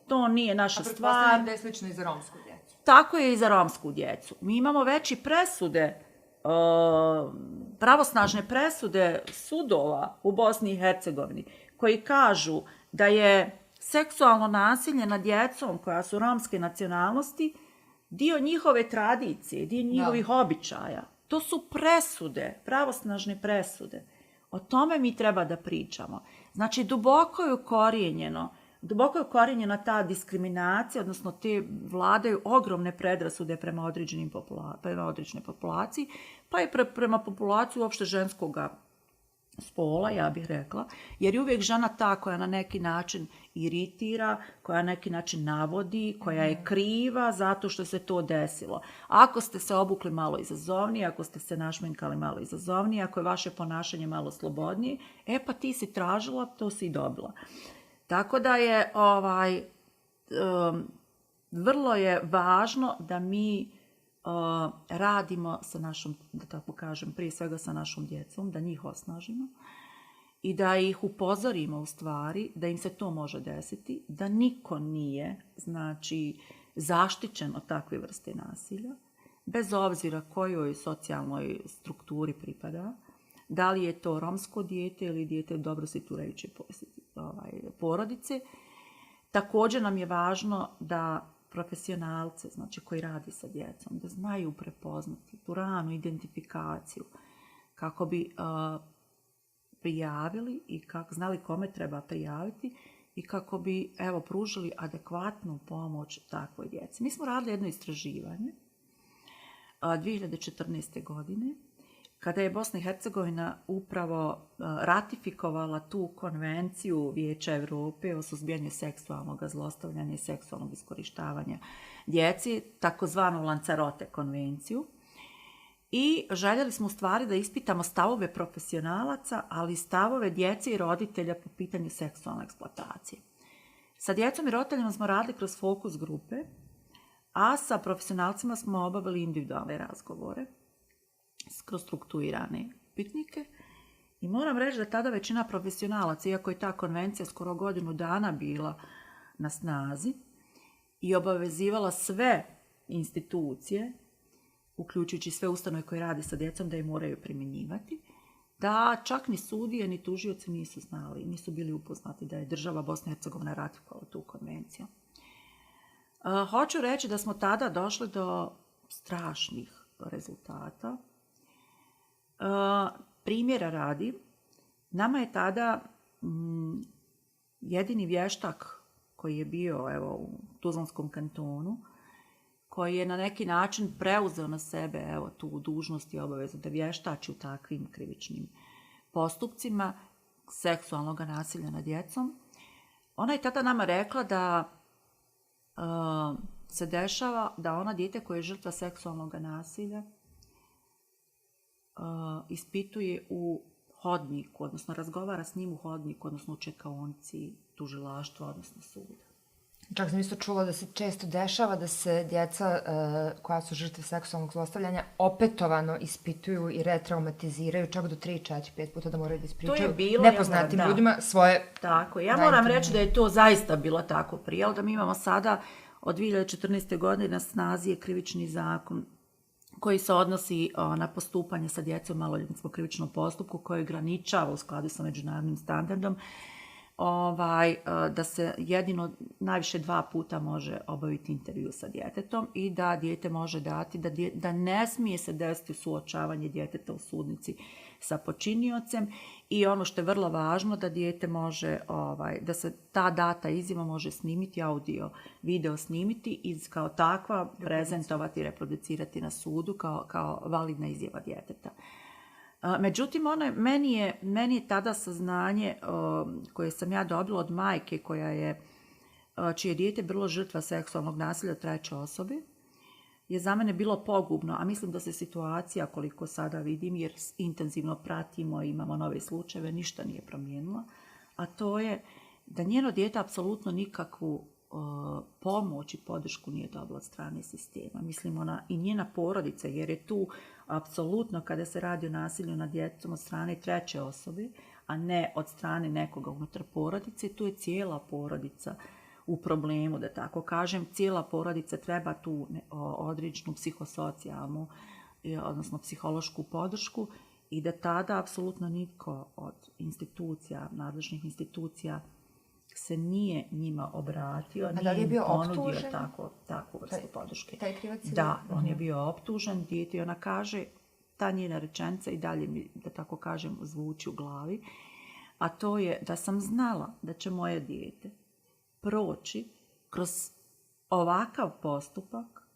To nije naša stvar. A pretpostavljam da je slično i za romsku djecu. Tako je i za romsku djecu. Mi imamo veći presude, pravosnažne presude sudova u Bosni i Hercegovini koji kažu da je seksualno nasilje nad djecom koja su romske nacionalnosti dio njihove tradicije, dio njihovih običaja. To su presude, pravosnažne presude. O tome mi treba da pričamo. Znači, duboko je ukorijenjena ta diskriminacija, odnosno te vladaju ogromne predrasude prema određenoj populaciji, pa i prema populaciji uopšte ženskog spola, ja bih rekla, jer je uvijek žena ta koja na neki način iritira, koja na neki način navodi, koja je kriva zato što se to desilo. Ako ste se obukli malo izazovnije, ako ste se našminkali malo izazovnije, ako je vaše ponašanje malo slobodnije, pa ti si tražila, to si i dobila. Tako da je vrlo je važno da mi radimo sa našom, da tako kažem, prije svega sa našom djecom, da njih osnažimo i da ih upozorimo u stvari da im se to može desiti, da niko nije, znači, zaštićen od takve vrste nasilja, bez obzira kojoj socijalnoj strukturi pripada, da li je to romsko dijete ili dijete dobro situirajuće porodice. Također nam je važno da profesionalce, znači koji radi sa djecom, da znaju prepoznati tu ranu identifikaciju kako bi prijavili i znali kome treba prijaviti i kako bi pružili adekvatnu pomoć takvoj djeci. Mi smo radili jedno istraživanje 2014. godine kada je Bosna i Hercegovina upravo ratifikovala tu konvenciju Vijeća Europe o suzbijanju seksualnog zlostavljanja i seksualnog iskorištavanja djeci, takozvanu Lanzarote konvenciju. I željeli smo u stvari da ispitamo stavove profesionalaca, ali i stavove djece i roditelja po pitanju seksualne eksploatacije. Sa djecom i roditeljima smo radili kroz fokus grupe, a sa profesionalcima smo obavili individualne razgovore kroz strukturirane upitnike. I moram reći da tada većina profesionalaca, iako je ta konvencija skoro godinu dana bila na snazi i obavezivala sve institucije, uključujući sve ustanove koje radi sa djecom, da je moraju primjenjivati, da čak ni sudije ni tužioci nisu znali, nisu bili upoznati da je država Bosna i Hercegovina ratifikovala tu konvenciju. Hoću reći da smo tada došli do strašnih rezultata. Primjera radi, nama je tada jedini vještak koji je bio u Tuzlanskom kantonu, koji je na neki način preuzeo na sebe tu dužnost i obavezu da vještači u takvim krivičnim postupcima seksualnog nasilja nad djecom. Ona je tada nama rekla da se dešava da ona dijete koje je žrtva seksualnog nasilja ispituje u hodniku, odnosno razgovara s njim u hodniku, odnosno u čekaonici tužilaštva, odnosno suda. Čak sam isto čula da se često dešava da se djeca koja su žrtve seksualnog zlostavljanja opetovano ispituju i retraumatiziraju čak do 3, 4, 5 puta da moraju da ispričaju nepoznatim ljudima svoje... Tako, ja moram reći da je to zaista bilo tako prije, ali da mi imamo sada od 2014. godine na snazi je krivični zakon koji se odnosi na postupanje sa djecom u maloljetničkom krivičnom postupku, koji ograničava u skladu sa međunarodnim standardom da se jedino najviše 2 puta može obaviti intervju sa djetetom i da dijete može dati, da ne smije se desiti suočavanje djeteta u sudnici sa počiniocem i ono što je vrlo važno da dijete može, da se ta data izjava može snimiti, audio, video snimiti i kao takva prezentovati i reproducirati na sudu kao validna izjava djeteta. Međutim, meni je tada saznanje koje sam ja dobila od majke čije dijete bilo žrtva seksualnog nasilja od treće osobe, je za mene bilo pogubno, a mislim da se situacija, koliko sada vidim, jer intenzivno pratimo i imamo nove slučajeve, ništa nije promijenila, a to je da njeno dijete apsolutno nikakvu pomoć i podršku nije dobila od strane sistema. Mislim, ona i njena porodica, jer je tu apsolutno, kada se radi o nasilju nad djecom od strane treće osobe, a ne od strane nekoga unutar porodice, tu je cijela porodica u problemu, da tako kažem. Cijela porodica treba tu određenu psihosocijalnu, odnosno psihološku podršku, i da tada apsolutno nitko od institucija, nadležnih institucija, se nije njima obratio, nije im ponudio takvu vrstu podrške. Taj krivac je... Da, on je bio optužen, dijete, i ona kaže, ta njena rečenica i dalje mi, da tako kažem, zvuči u glavi, a to je da sam znala da će moje dijete proći kroz ovakav postupak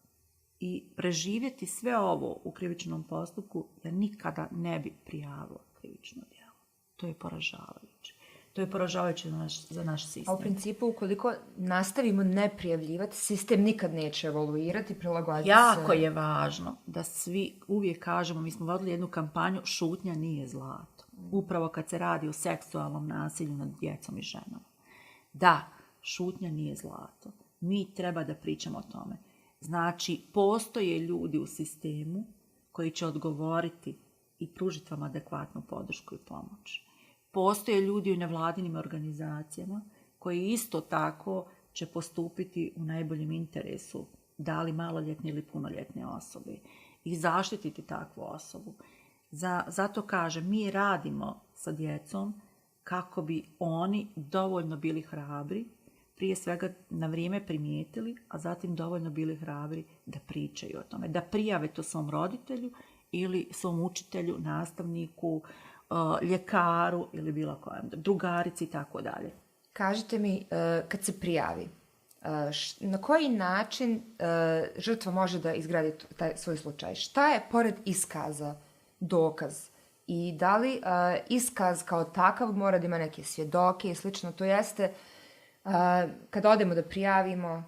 i preživjeti sve ovo u krivičnom postupku, ja nikada ne bi prijavila krivično djelo. To je poražavajuće. To je poražavajuće za naš sistem. A u principu, ukoliko nastavimo ne prijavljivati, sistem nikad neće evoluirati, prilagoditi se. Jako je važno da svi uvijek kažemo, mi smo vodili jednu kampanju, šutnja nije zlato. Upravo kad se radi o seksualnom nasilju nad djecom i ženama. Da, šutnja nije zlato. Mi treba da pričamo o tome. Znači, postoje ljudi u sistemu koji će odgovoriti i pružiti vam adekvatnu podršku i pomoć. Postoje ljudi u nevladinim organizacijama koji isto tako će postupiti u najboljem interesu, da li maloljetne ili punoljetne osobe, i zaštititi takvu osobu. Zato kažem, mi radimo sa djecom kako bi oni dovoljno bili hrabri, prije svega na vrijeme primijetili, a zatim dovoljno bili hrabri da pričaju o tome, da prijave to svom roditelju ili svom učitelju, nastavniku, ljekaru ili bilo kojem, drugarici i tako dalje. Kažite mi, kad se prijavi, na koji način žrtva može da izgradi taj svoj slučaj? Šta je, pored iskaza, dokaz? I da li iskaz kao takav mora da ima neke svjedoke i slično? To jeste, kad odemo da prijavimo,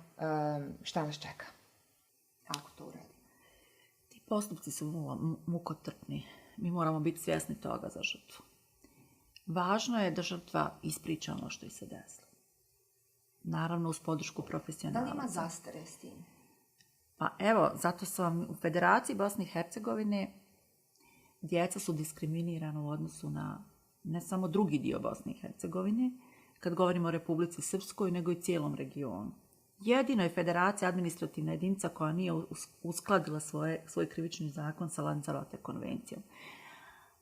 šta nas čeka? Kako to uradimo? Ti postupci su mukotrpni. Mi moramo biti svjesni toga za žrtvu. Važno je da žrtva ispriča ono što joj se desilo. Naravno, uz podršku profesionalaca. Da li ima zastare s tim? Pa evo, zato sam u Federaciji Bosne i Hercegovine, djeca su diskriminirana u odnosu na ne samo drugi dio Bosne i Hercegovine, kad govorimo o Republici Srpskoj, nego i cijelom regionu. Jedino je Federacija administrativna jedinica koja nije uskladila svoj krivični zakon sa Lanzarote konvencijom.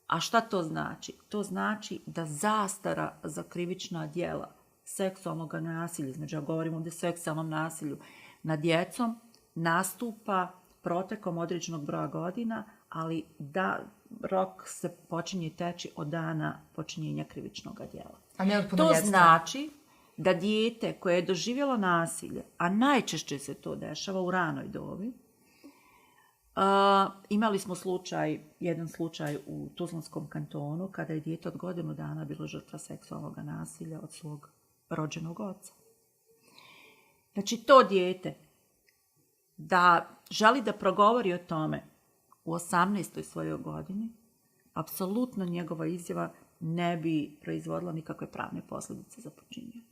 A šta to znači? To znači da zastara za krivična djela seksualnog nasilja, između govorimo ovdje o seksualnom nasilju nad djecom, nastupa protekom određenog broja godina, ali da rok se počinje teći od dana počinjenja krivičnog djela. A ne od to punoljetstva. znači da dijete koje je doživjelo nasilje, a najčešće se to dešava u ranoj dobi, imali smo jedan slučaj u Tuzlanskom kantonu kada je dijete od godinu dana bilo žrtva seksualnog nasilja od svog rođenog oca. Znači, to dijete da želi da progovori o tome u 18. svojoj godini, apsolutno njegova izjava ne bi proizvodila nikakve pravne posljedice za počinioca.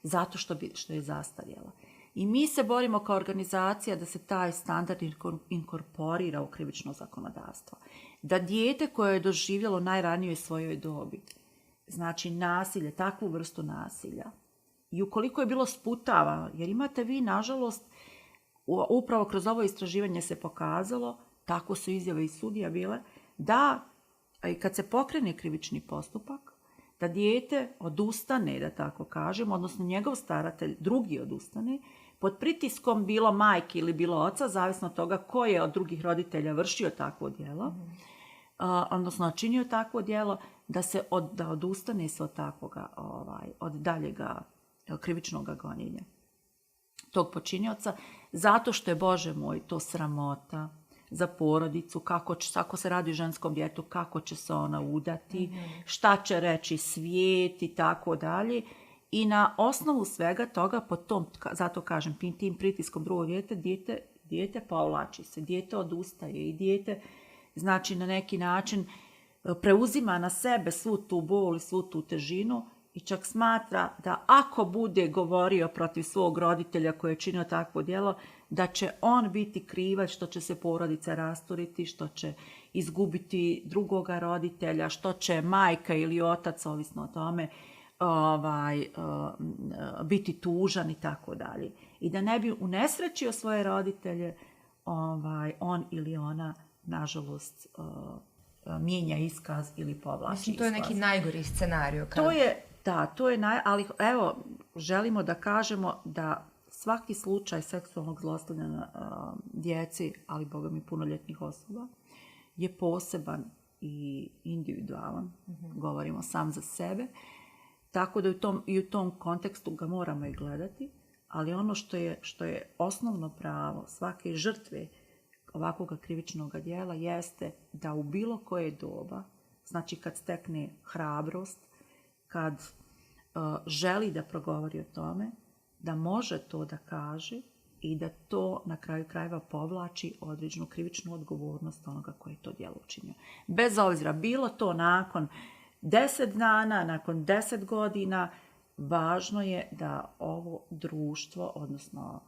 Zato što je zastarjela. I mi se borimo kao organizacija da se taj standard inkorporira u krivično zakonodavstvo. Da dijete koje je doživjelo najranijoj svojoj dobi, znači nasilje, takvu vrstu nasilja, i ukoliko je bilo sputavano, jer imate vi, nažalost, upravo kroz ovo istraživanje se pokazalo, tako su izjave i sudija bile, da i kad se pokrene krivični postupak, da dijete odustane, da tako kažem, odnosno njegov staratelj, drugi odustane, pod pritiskom bilo majke ili bilo oca, zavisno od toga ko je od drugih roditelja vršio takvo djelo, odnosno činio takvo djelo, da odustane se od takvoga, od daljega krivičnog gonjenja tog počinioca, zato što je, Bože moj, to sramota za porodicu, ako se radi o ženskom djetetu, kako će se ona udati, šta će reći svijet i tako dalje. I na osnovu svega toga, zato kažem, tim pritiskom drugog dijete povlači se, dijete odustaje i dijete, znači, na neki način preuzima na sebe svu tu bol i svu tu težinu, i i čak smatra da ako bude govorio protiv svog roditelja koji je činio takvo djelo, da će on biti krivac što će se porodica rasturiti, što će izgubiti drugoga roditelja, što će majka ili otac, ovisno o tome, biti tužan i tako dalje. I da ne bi unesrećio svoje roditelje, on ili ona, nažalost, mijenja iskaz ili povlači iskaz. Mislim, to je neki najgori scenarij. To je ali evo, želimo da kažemo da svaki slučaj seksualnog zlostavljanja djeci, ali boga mi punoljetnih osoba, je poseban i individualan. Govorimo sam za sebe. Tako da u tom kontekstu ga moramo i gledati, ali ono što je osnovno pravo svake žrtve ovakvog krivičnog djela jeste da u bilo koje doba, znači kad stekne hrabrost, kad želi da progovori o tome, da može to da kaže i da to na kraju krajeva povlači određenu krivičnu odgovornost onoga koji je to djelo učinio. Bez obzira, bilo to nakon 10 dana, nakon 10 godina, važno je da ovo društvo, odnosno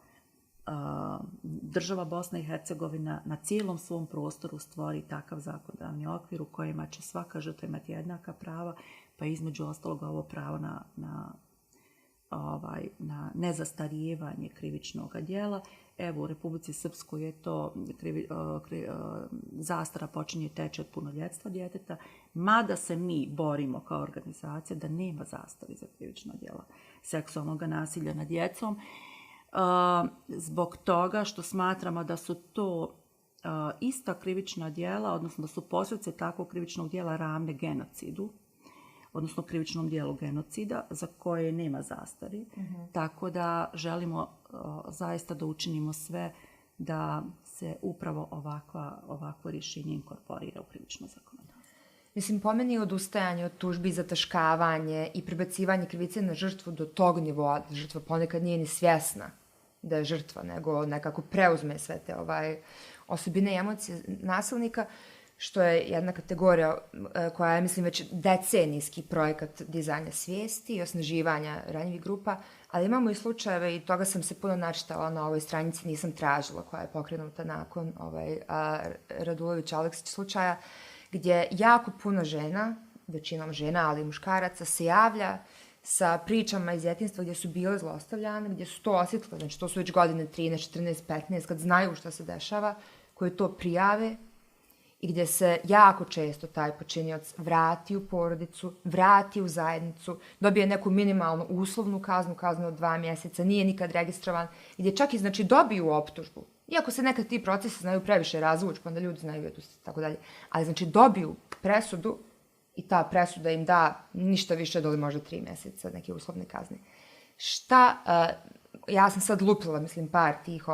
država Bosna i Hercegovina na cijelom svom prostoru stvori takav zakonodavni okvir u kojima će svaka žrtva imati jednaka prava, pa između ostalog ovo pravo na nezastarijevanje krivičnog djela. Evo, u Republici Srpskoj je to zastara počinje teći od punoljetstva djeteta, mada se mi borimo kao organizacija da nema zastare za krivična djela seksualnog nasilja nad djecom, zbog toga što smatramo da su to ista krivična djela, odnosno da su posljedice takvog krivičnog djela ravne genocidu, odnosno krivičnom dijelu genocida, za koje nema zastari. Tako da želimo zaista da učinimo sve da se upravo ovakvo rješenje inkorporira u krivično zakonodavstvo. Mislim, po meni odustajanje od tužbi, zataškavanje i prebacivanje krivice na žrtvu do tog nivoa, da žrtva ponekad nije ni svjesna da je žrtva, nego nekako preuzme sve te osobine i emocije nasilnika, što je jedna kategorija koja je, mislim, već decenijski projekat dizajna svijesti i osnaživanja ranjivih grupa, ali imamo i slučajeve, i toga sam se puno načitala na ovoj stranici, nisam tražila, koja je pokrenuta nakon Radulović-Aleksić slučaja, gdje jako puno žena, većinom žena, ali i muškaraca, se javlja sa pričama iz djetinjstva gdje su bile zlostavljane, gdje su to osjetile, znači to su već godine 13, 14, 15, kad znaju šta se dešava, koje to prijave, i gdje se jako često taj počinioc vrati u porodicu, vrati u zajednicu, dobije neku minimalnu uslovnu kaznu od 2 mjeseca, nije nikad registrovan, gdje čak i znači dobiju optužbu. Iako se nekad ti procesi znaju previše razvući, pa onda ljudi znaju i tako dalje. Ali znači dobiju presudu i ta presuda im da ništa više doli možda 3 mjeseca neke uslovne kazne. Ja sam sad lupila, mislim, par tih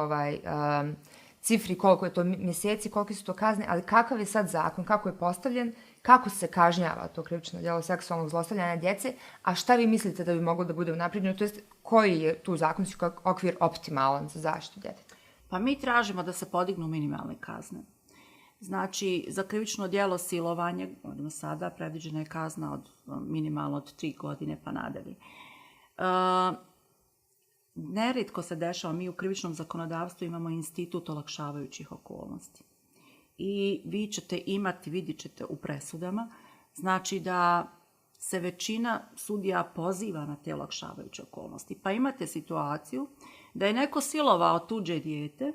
cifri, koliko je to mjeseci, kolike su to kazne, ali kakav je sad zakon, kako je postavljen, kako se kažnjava to krivično djelo seksualnog zlostavljanja djece, a šta vi mislite da bi moglo da bude unaprijeđeno, to jest koji je tu zakonski okvir optimalan za zaštitu djeteta? Pa mi tražimo da se podignu minimalne kazne. Znači, za krivično djelo silovanja, odnosno sada predviđena je kazna minimalno od 3 godine pa nadalje. Nerijetko se dešava, mi u krivičnom zakonodavstvu imamo institut olakšavajućih okolnosti. I vi ćete imati, vidjet ćete u presudama, znači da se većina sudija poziva na te olakšavajuće okolnosti. Pa imate situaciju da je neko silovao tuđe dijete,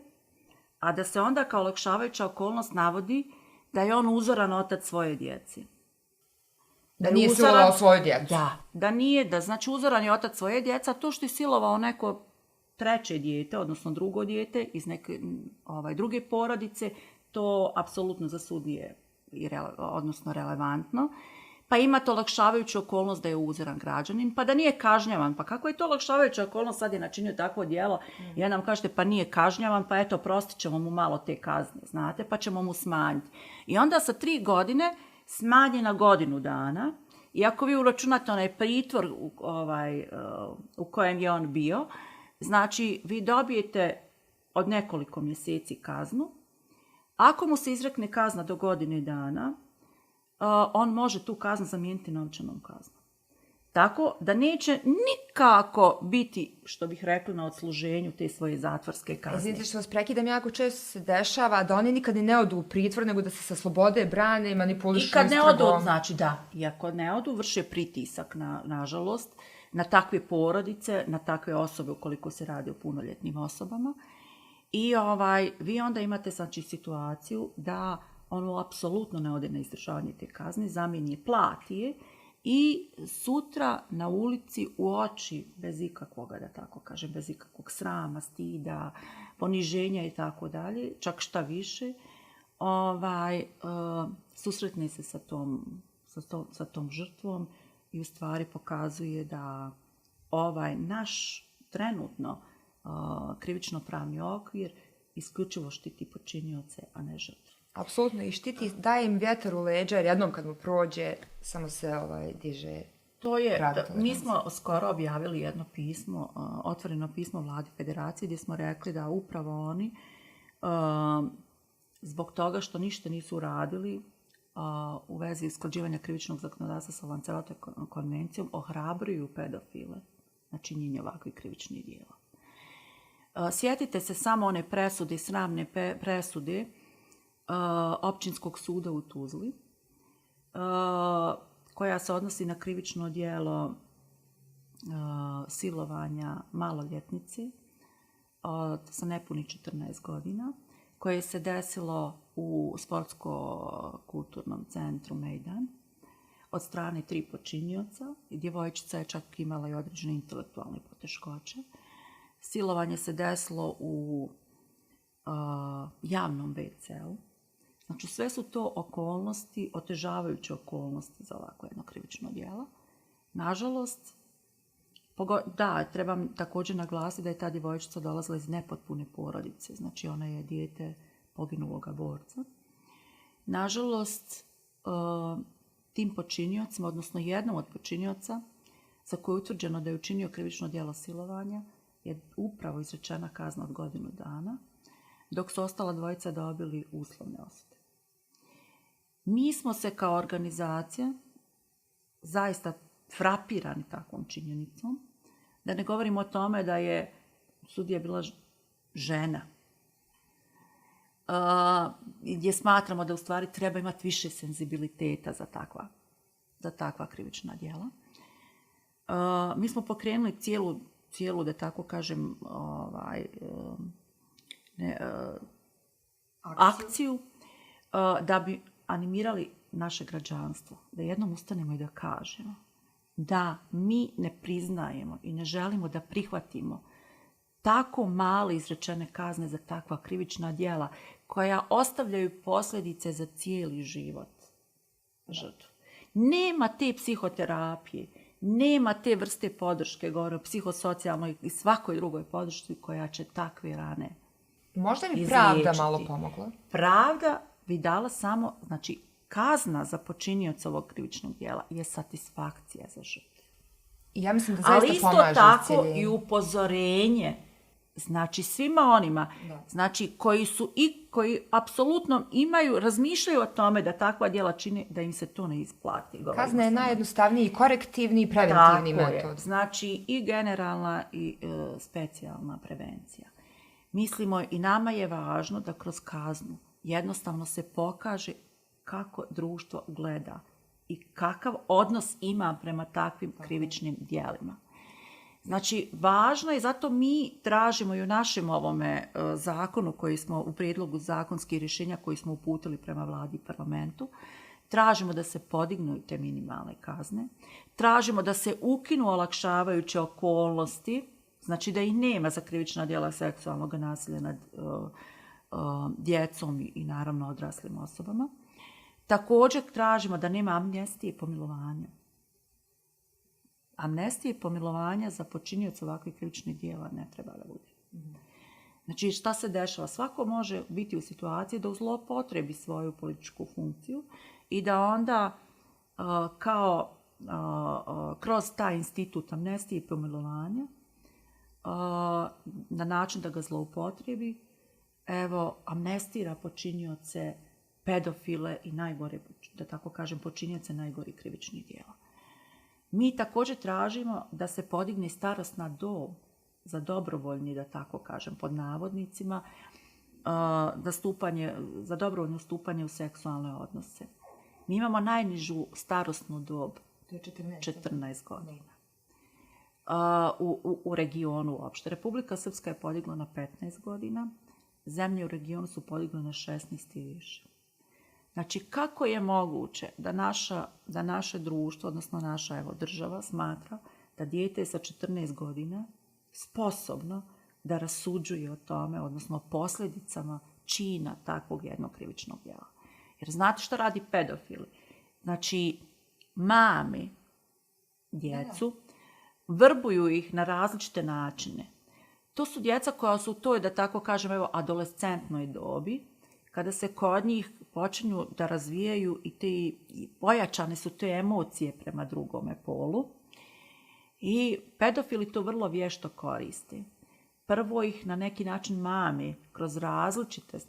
a da se onda kao olakšavajuća okolnost navodi da je on uzoran otac svoje djece. Da nije silovao svoju djecu. Da nije, da znači uzoran je otac svoje djece, a to što je silovao neko treće dijete, odnosno drugo dijete iz neke druge porodice, to apsolutno za sud je odnosno relevantno. Pa imate olakšavajuću okolnost da je uzoran građanin, pa da nije kažnjavan. Pa kako je to olakšavajuća okolnost, sad je načinio takvo djelo, i onda nam kažete pa nije kažnjavan, pa eto prostit ćemo mu malo te kazne, znate, pa ćemo mu smanjiti. I onda sa 3 godine smanji na godinu dana, i ako vi uračunate onaj pritvor u kojem je on bio, znači vi dobijete od nekoliko mjeseci kaznu. Ako mu se izrekne kazna do godine dana, on može tu kaznu zamijeniti novčanom kaznom. Tako da neće nikako biti, što bih rekla, na odsluženju te svoje zatvorske kazne. Izvinite što vas prekidam, jako često se dešava da oni nikad ne odu u pritvor, nego da se sa slobode brane i manipulišu istragom. I kad ne odu, znači da, i ako ne odu, vrše pritisak, nažalost, na takve porodice, na takve osobe ukoliko se radi o punoljetnim osobama. I vi onda imate znači situaciju da ono apsolutno ne ode na izdržavanje te kazne, zamijeni je, plati je i sutra na ulici u oči, bez ikakvoga, da tako kažem, bez ikakvog srama, stida, poniženja i tako dalje, čak šta više, susretne se sa tom žrtvom i u stvari pokazuje da naš trenutno krivično-pravni okvir isključivo štiti počinioce, a ne žrtve. Apsolutno, i štiti, daje im vjetar u leđa, jer jednom kad mu prođe, samo se diže. To je, mi smo skoro objavili jedno pismo, otvoreno pismo Vladi Federacije, gdje smo rekli da upravo oni, zbog toga što ništa nisu uradili u vezi usklađivanja krivičnog zakonodavstva sa Lanzarotevom konvencijom, ohrabruju pedofile na činjenje ovakvih krivičnih dijela. Sjetite se samo one presude, sramne presude Općinskog suda u Tuzli, koja se odnosi na krivično djelo silovanja maloljetnice sa nepunih 14 godina, koje se desilo u sportsko-kulturnom centru Mejdan od strane 3 počinioca. Djevojčica je čak imala i određene intelektualne poteškoće. Silovanje se desilo u javnom WC-u. Znači, sve su to okolnosti, otežavajuće okolnosti za ovako jedno krivično djelo. Nažalost, trebam također naglasiti da je ta djevojčica dolazila iz nepotpune porodice. Znači, ona je dijete poginuloga borca. Nažalost, tim počiniocima, odnosno jednom od počinioca, za koju je utvrđeno da je učinio krivično djelo silovanja, je upravo izrečena kazna od 1 godinu dana, dok su ostala dvojica dobili uslovne osude. Mi smo se kao organizacija zaista frapirani takvom činjenicom, da ne govorimo o tome da je sudija bila žena, gdje smatramo da u stvari treba imati više senzibiliteta za takva krivična djela. Mi smo pokrenuli cijelu, da tako kažem, akciju da bi animirali naše građanstvo, da jednom ustanemo i da kažemo da mi ne priznajemo i ne želimo da prihvatimo tako male izrečene kazne za takva krivična djela koja ostavljaju posljedice za cijeli život žrtvu. Nema te psihoterapije, nema te vrste podrške, govorim o psihosocijalnoj i svakoj drugoj podršci koja će takve rane možda bi pravda malo pomogla. Pravda bi dala samo, znači, kazna za počinioca ovog krivičnog djela je satisfakcija za žrtvu. Ja mislim da zaista pomaže. Ali isto tako i upozorenje, znači svima onima, znači koji apsolutno razmišljaju o tome da takva djela čine, da im se to ne isplati. Kazna je najjednostavniji i korektivni i preventivni metod. Tako je. Znači i generalna i specijalna prevencija. Mislimo i nama je važno da kroz kaznu jednostavno se pokaže kako društvo gleda i kakav odnos ima prema takvim krivičnim djelima. Znači, važno je, zato mi tražimo i u našem ovome zakonu koji smo u prijedlogu zakonskih rješenja koji smo uputili prema vladi i parlamentu, tražimo da se podignu te minimalne kazne, tražimo da se ukinu olakšavajuće okolnosti, znači da ih nema za krivična djela seksualnog nasilja nad djecom i naravno odraslim osobama. Također tražimo da nema amnestije i pomilovanja. Amnestije i pomilovanja za počinioca ovakvih krivičnih djela ne treba da bude. Znači, šta se dešava? Svako može biti u situaciji da zloupotrebi svoju političku funkciju i da onda kroz taj institut amnestije i pomilovanja na način da ga zloupotrebi, amnestira počinioce, pedofile i najgore, da tako kažem, počinioce najgorih krivičnih djela. Mi također tražimo da se podigne starosna dob za dobrovoljni, da tako kažem, pod navodnicima, za dobrovoljno stupanje u seksualne odnose. Mi imamo najnižu starosnu dob, To je 14 godina. U regionu uopšte. Republika Srpska je podigla na 15 godina, zemlje u regionu su podigle na 16 i više. Znači, kako je moguće da naše društvo, odnosno naša država, smatra da dijete sa 14 godina sposobno da rasuđuje o tome, odnosno o posljedicama čina takvog jednog krivičnog djela. Jer znate što radi pedofili? Znači, mami djecu, vrbuju ih na različite načine. To su djeca koja su u toj, da tako kažem, adolescentnoj dobi, kada se kod njih počinju da razvijaju i pojačane su te emocije prema drugome polu. I pedofili to vrlo vješto koriste. Prvo ih na neki način mame kroz različite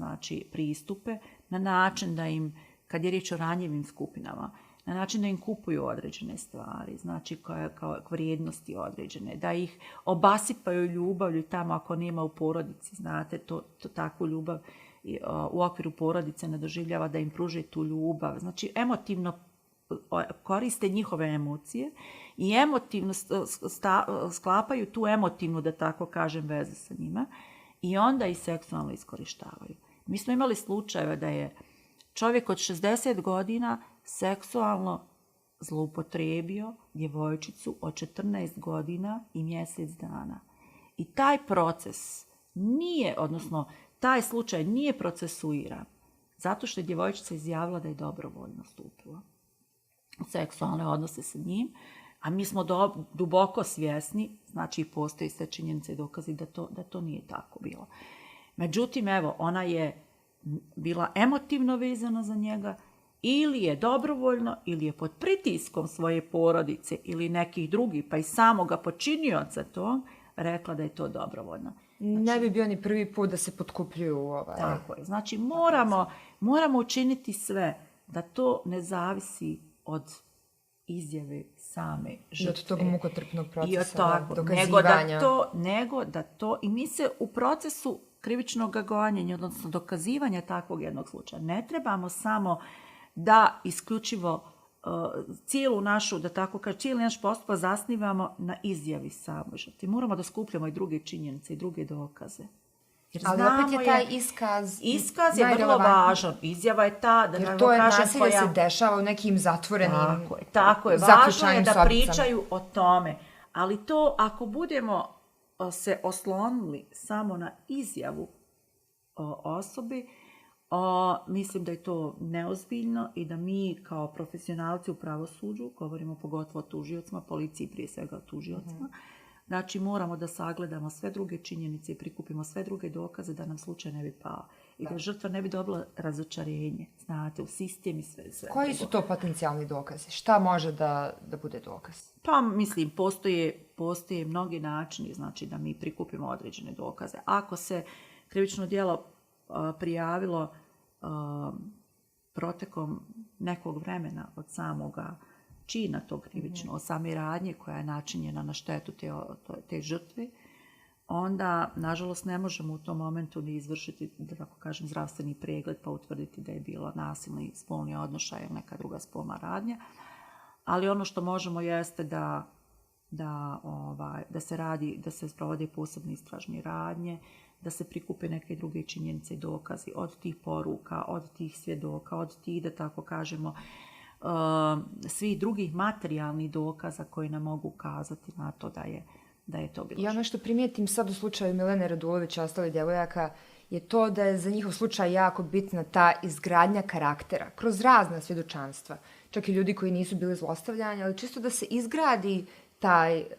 pristupe, na način da im, kad je riječ o ranjivim skupinama, na način da im kupuju određene stvari, znači kao vrijednosti određene, da ih obasipaju ljubavlju tamo ako nema u porodici, znate, takvu ljubav u okviru porodice ne doživljava da im pruže tu ljubav. Znači, emotivno koriste njihove emocije i emotivno sklapaju tu emotivnu, da tako kažem, vezu sa njima i onda i seksualno iskorištavaju. Mi smo imali slučajeve da je čovjek od 60 godina seksualno zloupotrijebio djevojčicu od 14 godina i mjesec dana. I taj proces nije, odnosno taj slučaj nije procesuiran zato što je djevojčica izjavila da je dobrovoljno stupila u seksualne odnose sa njim, a mi smo duboko svjesni, znači postoji sve činjenice i dokazi da to nije tako bilo. Međutim, evo, ona je bila emotivno vezana za njega, ili je dobrovoljno, ili je pod pritiskom svoje porodice ili nekih drugih, pa i samoga počinioca to, rekla da je to dobrovoljno. Ne bi bio ni prvi put da se potkupljuju Tako je. Znači, moramo učiniti sve da to ne zavisi od izjave same žrtve. I od tog mukotrpnog procesa, dokazivanja. Nego da to, i mi se u procesu krivičnog gonjenja, odnosno dokazivanja takvog jednog slučaja, ne trebamo samo da isključivo cijelu našu, da tako kažem, cijeli naš postupak zasnivamo na izjavi samoj žrtvi. Moramo da skupljamo i druge činjenice i druge dokaze. Ali opet je taj iskaz je vrlo važan. Izjava je ta, da jer to je nasilje se dešava u nekim zatvorenim tako je. Važno je da pričaju o tome. Ali to, ako budemo se oslonili samo na izjavu o osobi, mislim da je to neozbiljno i da mi kao profesionalci u pravosuđu, govorimo pogotovo o tužiocima, policiji prije svega o tužiocima, znači moramo da sagledamo sve druge činjenice i prikupimo sve druge dokaze da nam slučaj ne bi pao. I da žrtva ne bi dobila razočarenje, znate, u sistem i sve. Koji su to potencijalni dokazi? Šta može da bude dokaz? Pa, mislim, postoje mnogi načini, znači, da mi prikupimo određene dokaze. Ako se krivično djelo prijavilo protekom nekog vremena od samoga čina tog krivičnog, od same radnje koja je načinjena na štetu te žrtve, onda, nažalost, ne možemo u tom momentu ni izvršiti, da tako kažem, zdravstveni pregled pa utvrditi da je bilo nasilni spolni odnošaj ili neka druga spolna radnja. Ali ono što možemo jeste da se sprovode posebne istražne radnje, da se prikupe neke druge činjenice i dokazi od tih poruka, od tih svjedoka, od tih, da tako kažemo, svih drugih materijalnih dokaza koji nam mogu ukazati na to da je to bilo. I ono što primijetim sad u slučaju Milene Radulović i ostalih djevojaka je to da je za njihov slučaj jako bitna ta izgradnja karaktera kroz razna svjedočanstva. Čak i ljudi koji nisu bili zlostavljani, ali čisto da se izgradi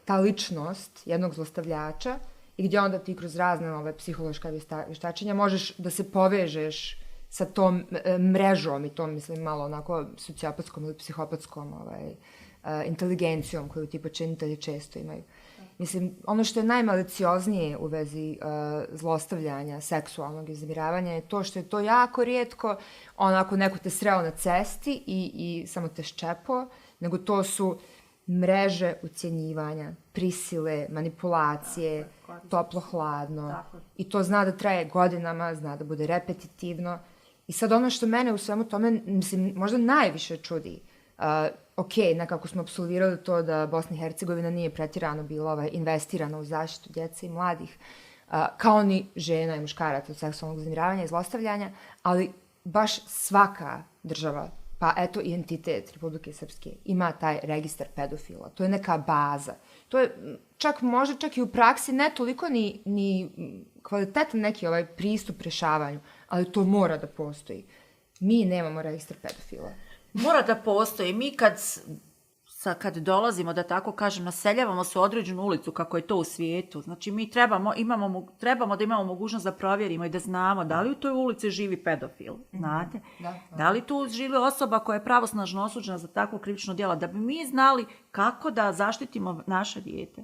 ta ličnost jednog zlostavljača i gdje onda ti kroz razne psihološka vještačenja možeš da se povežeš sa tom mrežom i tom, mislim, malo onako sociopatskom ili psihopatskom inteligencijom koju ti počinitelji često imaju. Mislim, ono što je najmalicioznije u vezi zlostavljanja, seksualnog uznemiravanja je to što je to jako rijetko, onako neko te sreo na cesti i samo te ščepo, nego to su mreže ucjenjivanja, prisile, manipulacije, toplo-hladno. I to zna da traje godinama, zna da bude repetitivno. I sad ono što mene u svemu tome, mislim, možda najviše čudi, ok, nekako smo apsolvirali to da Bosna i Hercegovina nije pretirano bila investirana u zaštitu djece i mladih, kao ni žena i muškaraca od seksualnog uznemiravanja i zlostavljanja, ali baš svaka država, pa eto i entitet Republike Srpske, ima taj registar pedofila. To je neka baza. To je možda čak i u praksi ne toliko ni kvalitetan neki pristup rješavanju, ali to mora da postoji. Mi nemamo registar pedofila. Mora da postoji. Mi kad dolazimo, da tako kažem, naseljavamo se u određenu ulicu, kako je to u svijetu. Znači, mi trebamo da imamo mogućnost da provjerimo i da znamo da li u toj ulici živi pedofil, znate? Da li tu živi osoba koja je pravosnažno osuđena za takvo krivično djelo, da bi mi znali kako da zaštitimo naše dijete,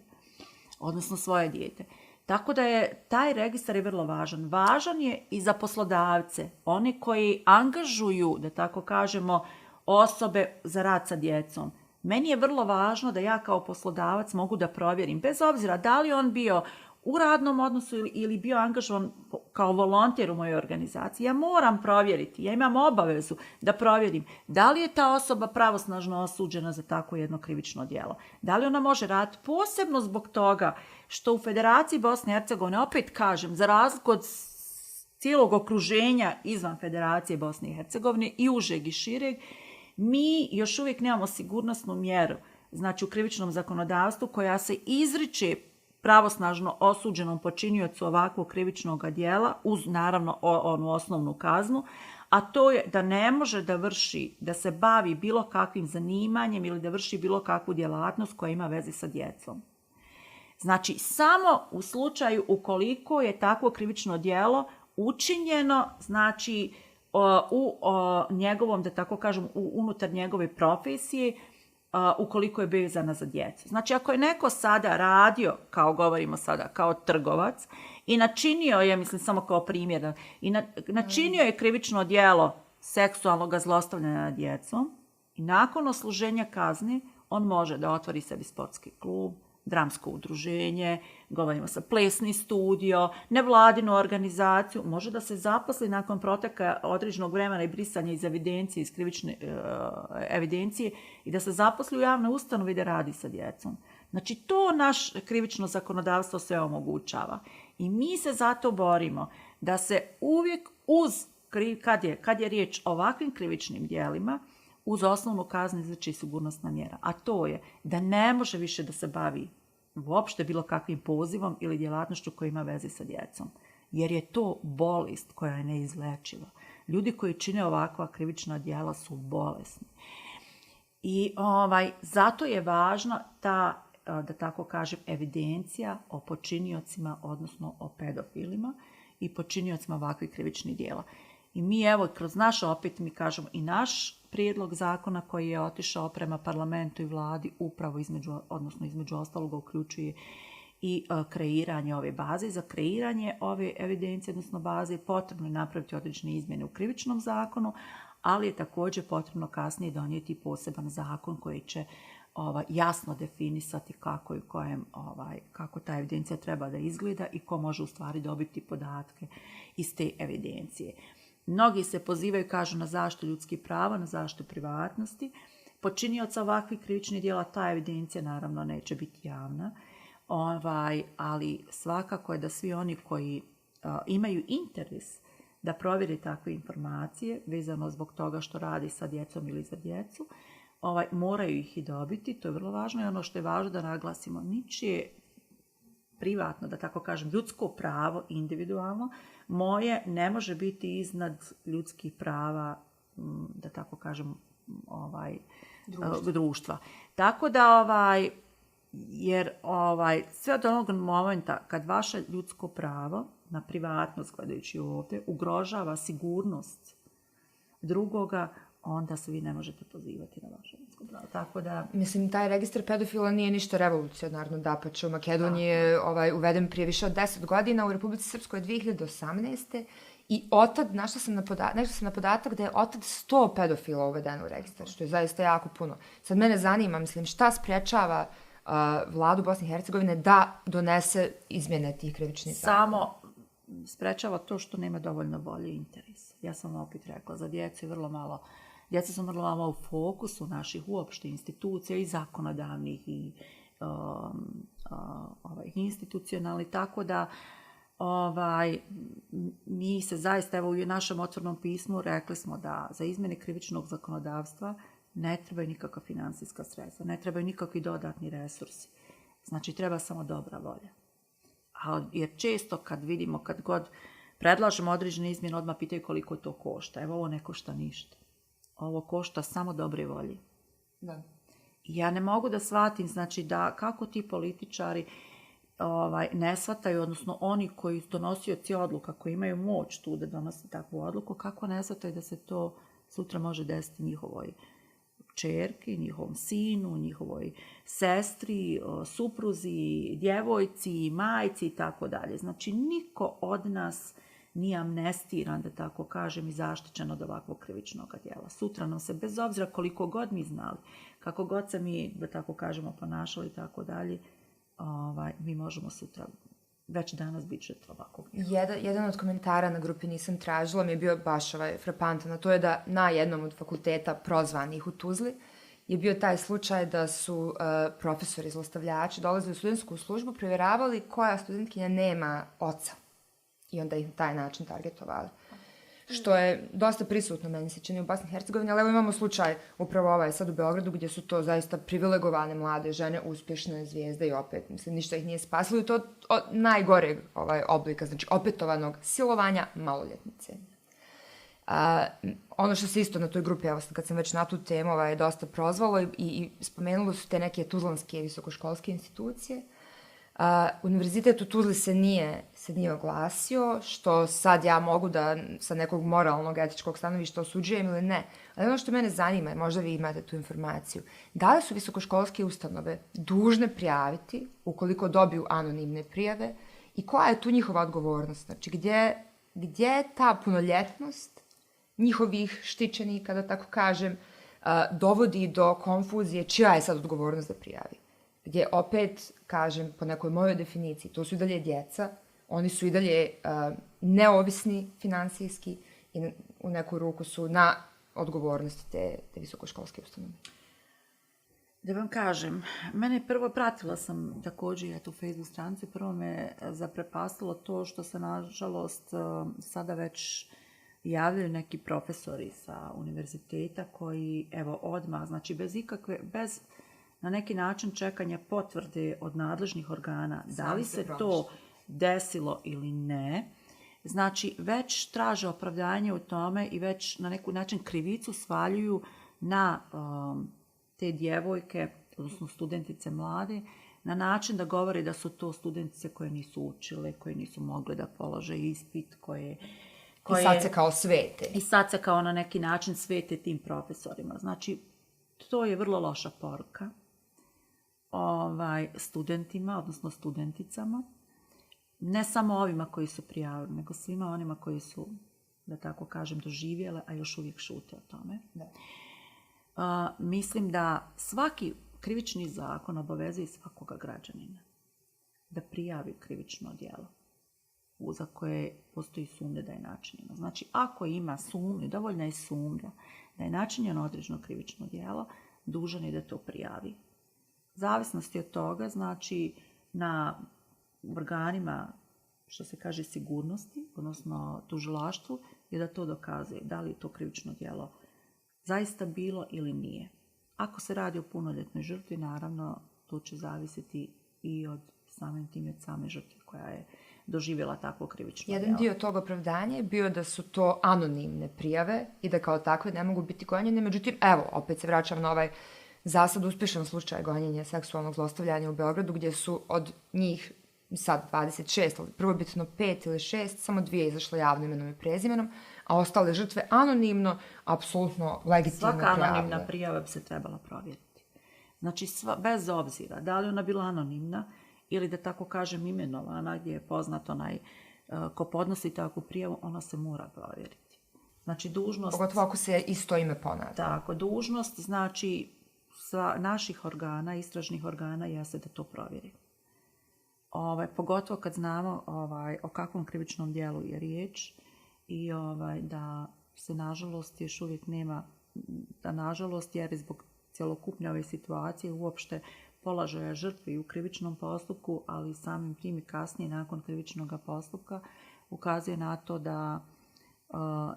odnosno svoje dijete. Tako da je taj registar je vrlo važan. Važan je i za poslodavce, oni koji angažuju, da tako kažemo, osobe za rad sa djecom. Meni je vrlo važno da ja kao poslodavac mogu da provjerim, bez obzira da li on bio u radnom odnosu ili bio angažovan kao volonter u mojoj organizaciji. Ja moram provjeriti, ja imam obavezu da provjerim da li je ta osoba pravosnažno osuđena za takvo jedno krivično djelo. Da li ona može raditi, posebno zbog toga što u Federaciji Bosne i Hercegovine, opet kažem, za razliku od cijelog okruženja izvan Federacije Bosne i Hercegovine i užeg i šireg, mi još uvijek nemamo sigurnosnu mjeru, znači u krivičnom zakonodavstvu, koja se izriče pravosnažno osuđenom počiniocu ovakvog krivičnog djela, uz naravno onu osnovnu kaznu, a to je da ne može da se bavi bilo kakvim zanimanjem ili da vrši bilo kakvu djelatnost koja ima veze sa djecom. Znači, samo u slučaju ukoliko je takvo krivično djelo učinjeno, znači, u njegovom, da tako kažem, unutar njegove profesije, ukoliko je vezana za djecu. Znači, ako je neko sada radio, kao govorimo sada, kao trgovac, i načinio je, mislim samo kao primjer, i načinio je krivično djelo seksualnog zlostavljanja nad djecom, i nakon odsluženja kazne, on može da otvori sebi sportski klub, dramsko udruženje, govorimo sa plesni studio, nevladinu organizaciju, može da se zaposli nakon proteka određenog vremena i brisanja iz evidencije, iz krivične evidencije, i da se zaposli u javnoj ustanovi da radi sa djecom. Znači, to naš krivično zakonodavstvo sve omogućava. I mi se zato borimo da se uvijek kad je riječ o ovakvim krivičnim djelima, uz osnovnu kaznu izriče sigurnosna mjera. A to je da ne može više da se bavi uopšte bilo kakvim pozivom ili djelatnošću koja ima veze sa djecom. Jer je to bolest koja je neizlečiva. Ljudi koji čine ovakva krivična djela su bolesni. I zato je važna ta, da tako kažem, evidencija o počiniocima, odnosno o pedofilima i počiniocima ovakvih krivičnih djela. I mi evo, kroz naš, opet mi kažemo, i naš prijedlog zakona koji je otišao prema parlamentu i vladi upravo između ostalog uključuje i kreiranje ove baze. Za kreiranje ove evidencije, odnosno baze, potrebno je napraviti određene izmjene u krivičnom zakonu, ali je također potrebno kasnije donijeti poseban zakon koji će jasno definisati kako ta evidencija treba da izgleda i ko može u stvari dobiti podatke iz te evidencije. Mnogi se pozivaju, kažu, na zaštitu ljudskih prava, na zaštitu privatnosti. Počinioca ovakvih krivičnih djela ta evidencija naravno neće biti javna, ali svakako je da svi oni koji imaju interes da provjere takve informacije, vezano zbog toga što radi sa djecom ili za djecu, moraju ih i dobiti. To je vrlo važno i ono što je važno da naglasimo, ničije privatno, da tako kažem, ljudsko pravo, individualno, moje ne može biti iznad ljudskih prava, da tako kažem, društva. Tako da, jer sve od onog momenta kad vaše ljudsko pravo na privatnost, gledajući ovdje, ugrožava sigurnost drugoga, onda se vi ne možete pozivati na vaše ljudsko pravo. Tako da... Mislim, taj registar pedofila nije ništa revolucionarno, dapače. U Makedoniji je uveden prije više od 10 godina, u Republici Srpskoj 2018. I otad, našla sam na podatak da je otad 100 pedofila uvedeno u registar, što je zaista jako puno. Sad mene zanima, mislim, šta sprečava vladu Bosne i Hercegovine da donese izmjene tih krivičnih zakona? Samo sprečava to što nema dovoljno volje i interesa. Ja sam opet rekla, za djecu je vrlo malo, djeca su vrlo malo u fokusu naših uopšte institucija i zakonodavnih i institucionalnih, tako da mi se zaista, evo u našem otvornom pismu rekli smo da za izmjene krivičnog zakonodavstva ne trebaju nikakva financijska sredstva, ne trebaju nikakvi dodatni resursi. Znači, treba samo dobra volja. Jer često kad vidimo, kad god predlažemo određene izmjene, odmah pitaju koliko to košta. Evo, ovo ne košta ništa. Ovo košta samo dobre volje. Da. Ja ne mogu da shvatim, znači, da kako ti političari ne shvataju, odnosno oni koji su donosioci odluka, koji imaju moć tu da donose takvu odluku, kako ne shvataju da se to sutra može desiti njihovoj kćerki, njihovom sinu, njihovoj sestri, supruzi, djevojci, majci i tako dalje. Znači, niko od nas nije amnestiran, da tako kažem, i zaštićen od ovakvog krivičnog djela. Sutra nam se, bez obzira koliko god mi znali, kako god se mi, da tako kažemo, ponašali i tako dalje, mi možemo sutra, već danas biti žrtva ovakvog djela. Jedan od komentara na grupi Nisam tražila mi je bio baš frapantan, a to je da na jednom od fakulteta prozvanih u Tuzli je bio taj slučaj da su profesori zlostavljači dolazili u studentsku službu, provjeravali koja studentkinja nema oca i onda ih na taj način targetovali. Što je dosta prisutno, meni se čini, u Bosni i Hercegovini, ali evo imamo slučaj upravo ovaj sad u Beogradu gdje su to zaista privilegovane mlade žene, uspješne zvijezde i opet, mislim, ništa ih nije spasilo i to od najgoreg oblika, znači opetovanog silovanja maloljetnice. Ono što se isto na toj grupi, evo kad sam već na tu temu, je dosta prozvalo i spomenulo su te neke tuzlanske visokoškolske institucije. Univerzitet u Tuzli se nije oglasio, što sad ja mogu da sa nekog moralnog, etičkog stanovišta osuđujem ili ne. Ali ono što mene zanima, možda vi imate tu informaciju, da li su visokoškolske ustanove dužne prijaviti ukoliko dobiju anonimne prijave i koja je tu njihova odgovornost? Znači, gdje je ta punoljetnost njihovih štićenika, da tako kažem, dovodi do konfuzije čija je sad odgovornost da prijavi? Gdje opet, kažem, po nekoj mojoj definiciji, to su i dalje djeca, oni su i dalje neovisni finansijski i u neku ruku su na odgovornosti te visokoškolske ustanove. Da vam kažem, mene prvo pratila sam također u Facebook stranici, prvo me zaprepastilo to što se nažalost sada već javljaju neki profesori sa univerziteta koji, evo, odmah, znači bez na neki način čekanja potvrde od nadležnih organa, da li se to desilo ili ne, znači već traže opravdanje u tome i već na neki način krivicu svaljuju na te djevojke, odnosno studentice mlade, na način da govore da su to studentice koje nisu učile, koje nisu mogle da polože ispit, koje i sad se kao svete. I sad se kao na neki način svete tim profesorima. Znači, to je vrlo loša poruka studentima, odnosno studenticama. Ne samo ovima koji su prijavili, nego svima onima koji su, da tako kažem, doživjele, a još uvijek šute o tome. Da. Mislim da svaki krivični zakon obavezuje svakoga građanina da prijavi krivično djelo za koje postoji sumnja da je načinjeno. Znači, ako ima sumnju, dovoljna je sumnja da je načinjeno određeno krivično djelo, dužan je da to prijavi. Zavisnosti od toga, znači, na organima, što se kaže, sigurnosti, odnosno tužilaštvu, je da to dokazuje da li je to krivično djelo zaista bilo ili nije. Ako se radi o punoljetnoj žrtvi, naravno, to će zavisiti i od same žrtve koja je doživjela takvo krivično djelo. Jedan dio tog opravdanja je bio da su to anonimne prijave i da kao takve ne mogu biti gonjene. Međutim, evo, opet se vraćam na ovaj za sad uspješan slučaj gonjenja seksualnog zlostavljanja u Beogradu, gdje su od njih sad 26, ali prvobitno 5 ili 6, samo 2 izašle javno imenom i prezimenom, a ostale žrtve anonimno, apsolutno legitimno prijavile. Svaka anonimna prijava bi se trebala provjeriti. Znači, bez obzira da li ona bila anonimna ili, da tako kažem, imenovana, gdje je poznat onaj ko podnosi takvu prijavu, ona se mora provjeriti. Znači, dužnost... Pogotovo ako se isto ime ponavlja. Tako, dužnost znači naših organa, istražnih organa, jeste da to provjeri. Pogotovo kad znamo o kakvom krivičnom djelu je riječ i da se nažalost još uvijek nema, da nažalost jer zbog cjelokupne ove situacije uopšte položaja žrtve i u krivičnom postupku, ali samim tim i kasnije nakon krivičnog postupka ukazuje na to da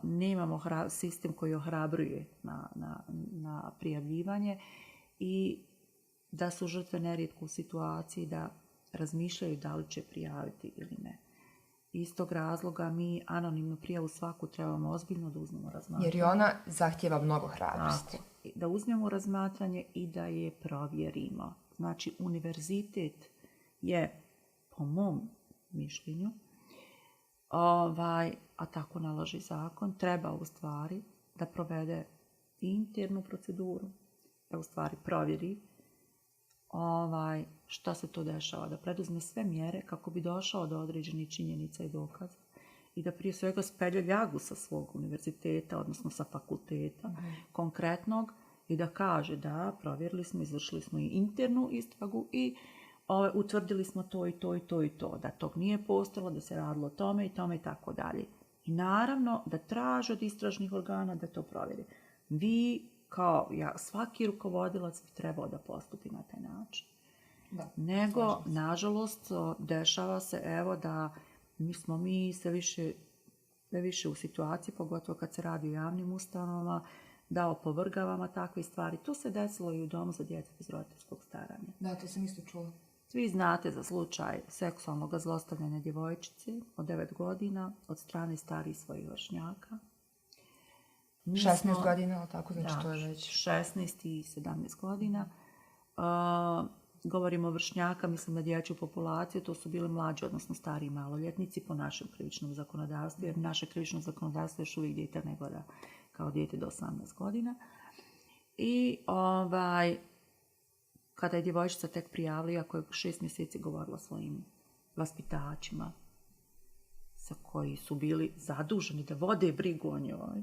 nemamo sistem koji ohrabruje na prijavljivanje i da su žrtve nerijetko u situaciji da razmišljaju da li će prijaviti ili ne. Iz tog razloga mi anonimnu prijavu svaku trebamo ozbiljno da uzmemo razmatranje. Jer i ona zahtjeva mnogo hrabrosti. Da uzmemo razmatranje i da je provjerimo. Znači, univerzitet je, po mom mišljenju, a tako nalaže zakon, treba u stvari da provede internu proceduru, da u stvari provjeri šta se to dešava, da preduzme sve mjere kako bi došao do određenih činjenica i dokaza i da prije svega spelje ljagu sa svog univerziteta, odnosno sa fakulteta konkretnog i da kaže da provjerili smo, izvršili smo i internu istragu i utvrdili smo to i to i to i to, da tog nije postojalo, da se radilo o tome i tome i tako dalje. I naravno da traže od istražnih organa da to provjeri. Vi kao svaki rukovodilac bi trebao da postupi na taj način. Da, nego, nažalost, dešava se da smo mi sve više u situaciji, pogotovo kad se radi o javnim ustanovama, da opovrgavamo takve stvari. To se desilo i u Domu za djecu bez roditeljskog staranja. Da, to sam isto čula. Svi znate za slučaj seksualnog zlostavljanja djevojčice od 9 godina od strane starijih svojih vršnjaka. 16 godina, ali tako, znači to je već... 16 i 17 godina. Govorimo o vršnjaka, mislim na dječju populaciju, to su bili mlađi, odnosno stariji maloljetnici po našem krivičnom zakonodavstvu, jer naše krivično zakonodavstvo još uvijek dijete ne gleda kao dijete do 18 godina. I kada je djevojčica tek prijavila, ako je 6 mjeseci govorila svojim vaspitačima, sa koji su bili zaduženi da vode brigu o njoj,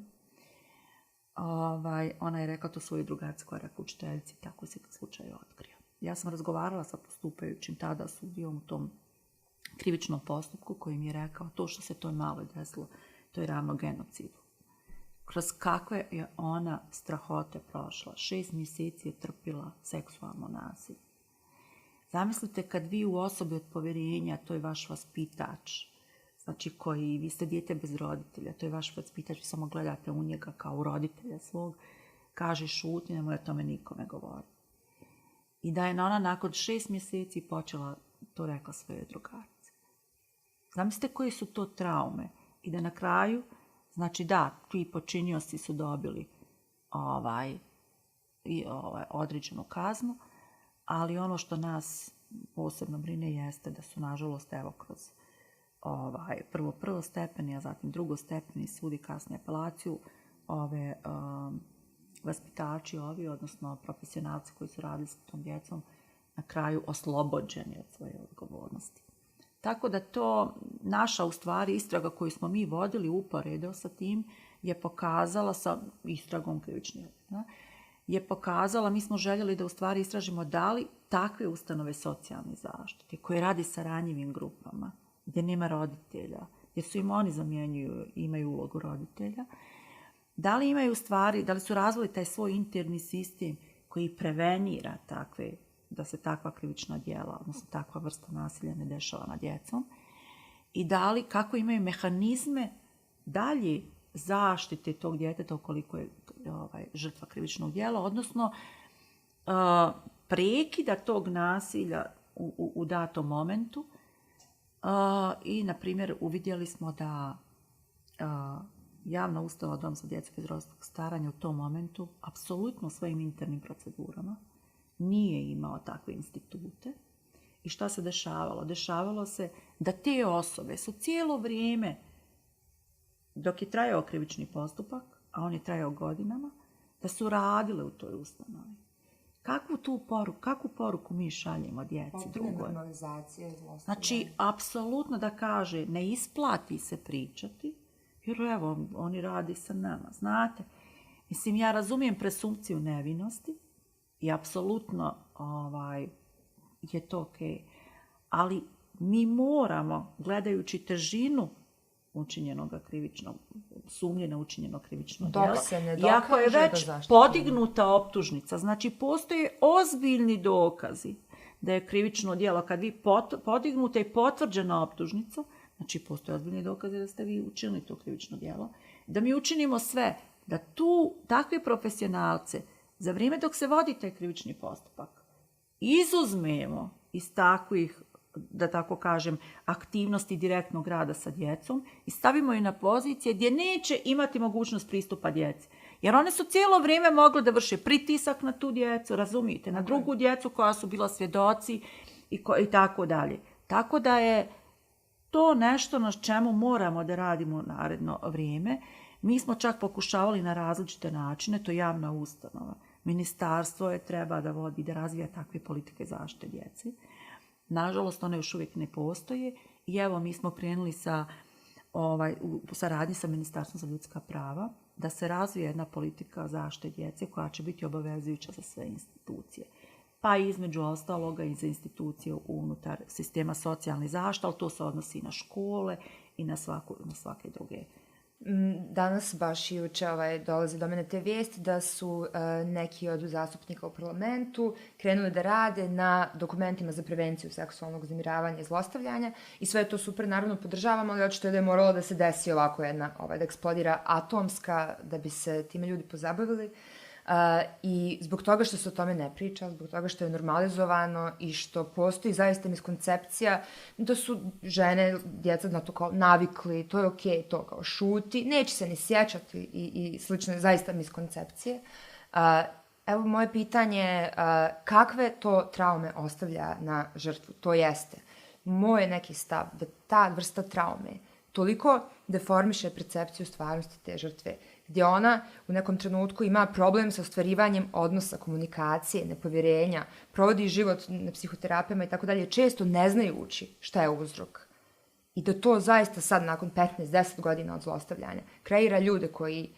ona je rekla to svojoj drugarici koja je rekla učiteljici, tako se slučaj otkrio. Ja sam razgovarala sa postupajućim tada sudijom u tom krivičnom postupku koji mi je rekao to što se toj maloj desilo, to je ravno genocidu. Kroz kakve je ona strahote prošla. 6 mjeseci je trpila seksualno nasilje. Zamislite kad vi u osobi od povjerenja, to je vaš vaspitač, znači vi ste dijete bez roditelja, to je vaš vaspitač, vi samo gledate u njega kao u roditelja svog, kaže šuti, nemoj o tome nikome govoriti. I da je ona nakon 6 mjeseci počela to rekla svojoj drugarici. Zamislite koje su to traume i da na kraju, znači da, ti počinioci su dobili određenu kaznu, ali ono što nas posebno brine jeste da su nažalost kroz prvo prvostepeni, a zatim drugostepeni sud i kasnije apelaciju vaspitači odnosno profesionalci koji su radili s tom djecom na kraju oslobođeni od svoje odgovornosti. Tako da to naša u stvari istraga koju smo mi vodili uporedo sa tim je pokazala sa istragom krivičnih, je pokazala, mi smo željeli da u stvari istražimo da li takve ustanove socijalne zaštite koje radi sa ranjivim grupama, gdje nema roditelja, gdje su im oni zamjenjuju, imaju ulogu roditelja, da li imaju stvari, da li su razvili taj svoj interni sistem koji prevenira da se takva krivična djela, odnosno takva vrsta nasilja ne dešava nad djecom i da li, kako imaju mehanizme dalje zaštite tog djeteta ukoliko je žrtva krivičnog djela, odnosno prekida tog nasilja u datom momentu i, na primjer, uvidjeli smo da javna ustanova Dom za djecu bez roditeljskog staranja u tom momentu apsolutno svojim internim procedurama nije imao takve institute. I šta se dešavalo? Dešavalo se da te osobe su cijelo vrijeme, dok je trajao krivični postupak, a on je trajao godinama, da su radile u toj ustanovi. kakvu poruku mi šaljemo djeci drugoj? Znači, apsolutno da kaže, ne isplati se pričati, jer evo, oni radi sa nama, znate. Mislim, ja razumijem presumpciju nevinosti i apsolutno je to okej. Ali mi moramo, gledajući težinu učinjenog krivičnog, sumnje na učinjeno krivično djelo, iako je već podignuta optužnica, znači postoje ozbiljni dokazi da je krivično djelo, kad vi podignuta i potvrđena optužnica, znači postoje ozbiljni dokazi da ste vi učinili to krivično djelo, da mi učinimo sve da takve profesionalce za vrijeme dok se vodi taj krivični postupak izuzmemo iz takvih, da tako kažem, aktivnosti direktnog rada sa djecom i stavimo ih na pozicije gdje neće imati mogućnost pristupa djeci. Jer one su cijelo vrijeme mogle da vrše pritisak na tu djecu, razumijete, na drugu djecu koja su bila svjedoci i tako dalje. Tako da je to nešto na čemu moramo da radimo naredno vrijeme. Mi smo čak pokušavali na različite načine, to je javna ustanova. Ministarstvo je treba da vodi, da razvija takve politike zaštite djece. Nažalost, one još uvijek ne postoje i evo mi smo krenuli u saradnji sa Ministarstvom za ljudska prava da se razvije jedna politika zaštite djece koja će biti obavezujuća za sve institucije. Pa između ostaloga i za institucije unutar sistema socijalne zaštite, ali to se odnosi i na škole i na svake druge. Danas baš juče dolazi do mene te vijesti da su neki od zastupnika u parlamentu krenuli da rade na dokumentima za prevenciju seksualnog uznemiravanja i zlostavljanja i sve je to super, naravno podržavamo, ali očito je da je moralo da se desi ovako jedna, da eksplodira atomska, da bi se time ljudi pozabavili. I zbog toga što se o tome ne priča, zbog toga što je normalizovano i što postoji zaista miskoncepcija da su žene, djeca na to kao navikli, to je okej, to kao šuti, neće se ni sjećati i slične zaista miskoncepcije. Evo moje pitanje, kakve to traume ostavlja na žrtvu? To jeste, moj neki stav da ta vrsta traume toliko deformiše percepciju stvarnosti te žrtve, gdje ona u nekom trenutku ima problem sa ostvarivanjem odnosa, komunikacije, nepovjerenja, provodi život na psihoterapijama i tako dalje, često ne znajući šta je uzrok. I da to zaista sad, nakon 15-10 godina od zlostavljanja, kreira ljude koji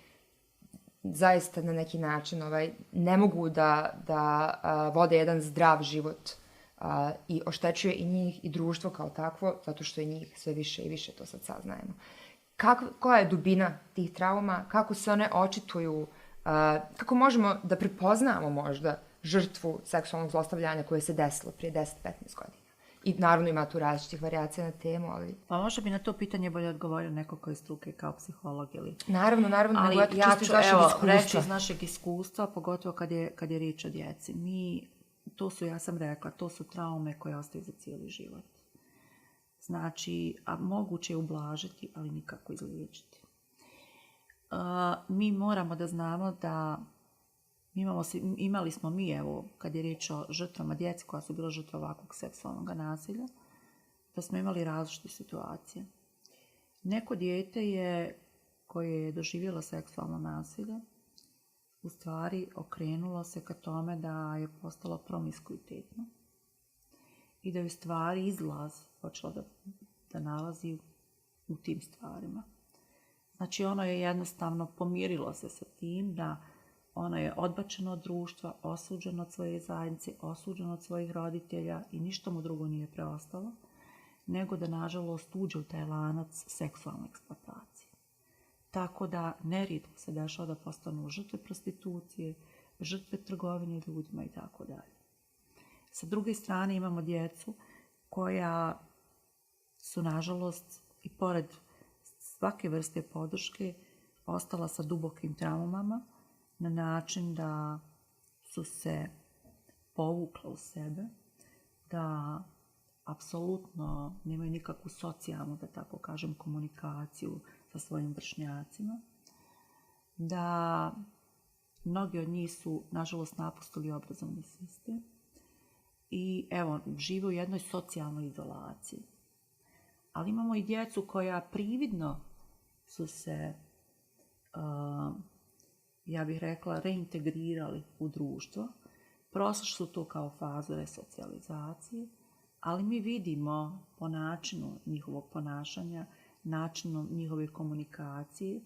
zaista na neki način ne mogu da vode jedan zdrav život i oštećuje i njih i društvo kao takvo, zato što je njih sve više i više, to sad saznajemo. Koja je dubina tih trauma, kako se one očituju, kako možemo da prepoznamo možda žrtvu seksualnog zlostavljanja koje se desilo prije 10-15 godina. I naravno ima tu različitih varijacija na temu, ali... Pa možda bi na to pitanje bolje odgovorio neko koji je struke kao psiholog ili... Naravno, ali ja ću reći iz našeg iskustva, pogotovo kad je riječ o djeci. Ja sam rekla, to su traume koje ostaju za cijeli život. Znači, a moguće je ublažiti, ali nikako izliječiti. Mi moramo da znamo da imali smo evo, kad je riječ o žrtvama djece koja su bila žrtva ovakvog seksualnog nasilja, da smo imali različite situacije. Neko dijete koje je doživjelo seksualno nasilje, u stvari okrenulo se ka tome da je postalo promiskuitetno i da je u stvari izlaz počelo da nalazi u tim stvarima. Znači ono je jednostavno pomirilo se sa tim da ono je odbačeno od društva, osuđeno od svoje zajednice, osuđeno od svojih roditelja i ništa mu drugo nije preostalo, nego da nažalost uđe u taj lanac seksualne eksploatacije. Tako da nerijetko se dešava da postanu žrtve prostitucije, žrtve trgovine ljudima i tako dalje. Sa druge strane imamo djecu koja su nažalost i pored svake vrste podrške ostala sa dubokim traumama na način da su se povukla u sebe, da apsolutno nemaju nikakvu socijalnu, da tako kažem, komunikaciju sa svojim vršnjacima, da mnogi od njih su nažalost napustili obrazovni sistem i evo, žive u jednoj socijalnoj izolaciji. Ali imamo i djecu koja prividno su se, ja bih rekla, reintegrirali u društvo, prošli su to kao fazu resocijalizacije, ali mi vidimo po načinu njihovog ponašanja, načinu njihove komunikacije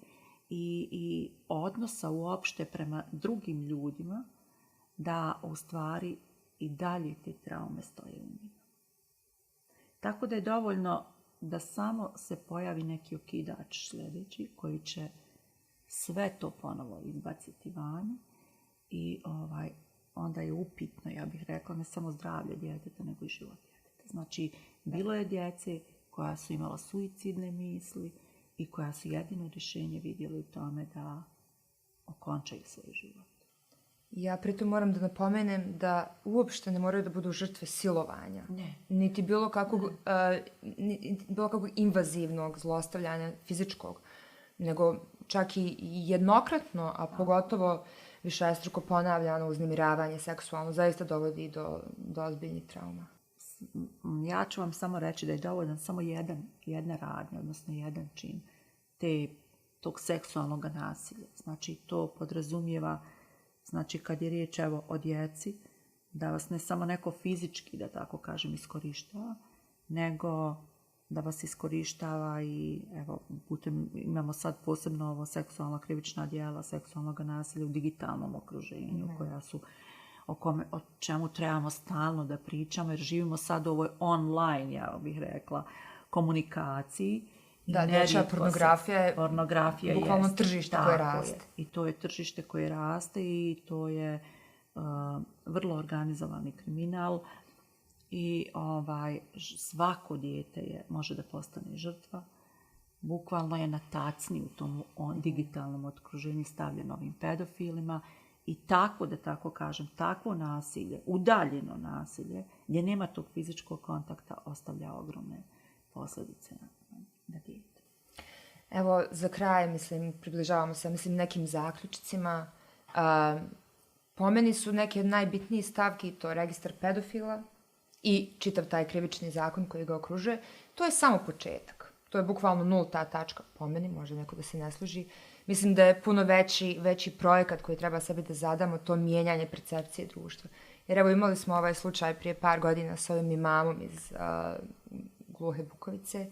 i odnosa uopšte prema drugim ljudima, da u stvari i dalje te traume stoje u njima. Tako da je dovoljno da samo se pojavi neki okidač sljedeći koji će sve to ponovo izbaciti van i onda je upitno, ja bih rekla, ne samo zdravlje djeteta, nego i život djeteta. Znači, bilo je djece koja su imala suicidne misli i koja su jedino rješenje vidjeli u tome da okončaju svoj život. Ja pritom moram da napomenem da uopšte ne moraju da budu žrtve silovanja. Ne. Niti bilo kakvog invazivnog zlostavljanja fizičkog, nego čak i jednokratno, a pogotovo višestruko ponavljano uznemiravanje seksualno zaista dovodi do ozbiljnih trauma. Ja ću vam samo reći da je dovoljan samo jedna radnja, odnosno jedan čin tog seksualnog nasilja. Znači, to podrazumijeva, znači, kad je riječ o djeci, da vas ne samo neko fizički, da tako kažem, iskorištava, nego da vas iskorištava i imamo sad posebno ovo seksualna krivična djela, seksualnog nasilja u digitalnom okruženju, koja su o čemu trebamo stalno da pričamo, jer živimo sad u ovoj online, ja bih rekla, komunikaciji. Da, dječja pornografija je bukvalno tržište koje raste. I to je tržište koje raste i to je vrlo organizovani kriminal i svako dijete može da postane žrtva. Bukvalno je na tacni u tom digitalnom okruženju stavljeno ovim pedofilima i tako, da tako kažem, takvo nasilje, udaljeno nasilje, gdje nema tog fizičkog kontakta, ostavlja ogromne posljedice na dijete. Evo, za kraj, približavamo se, nekim zaključicima. Po meni su neke od najbitnijih stavki to registar pedofila i čitav taj krivični zakon koji ga okružuje. To je samo početak. To je bukvalno nulta tačka, po meni, može neko da se ne složi. Mislim da je puno veći projekat koji treba sebi da zadamo, to mijenjanje percepcije društva. Jer evo, imali smo ovaj slučaj prije par godina s ovim imamom iz Gluhe Bukovice,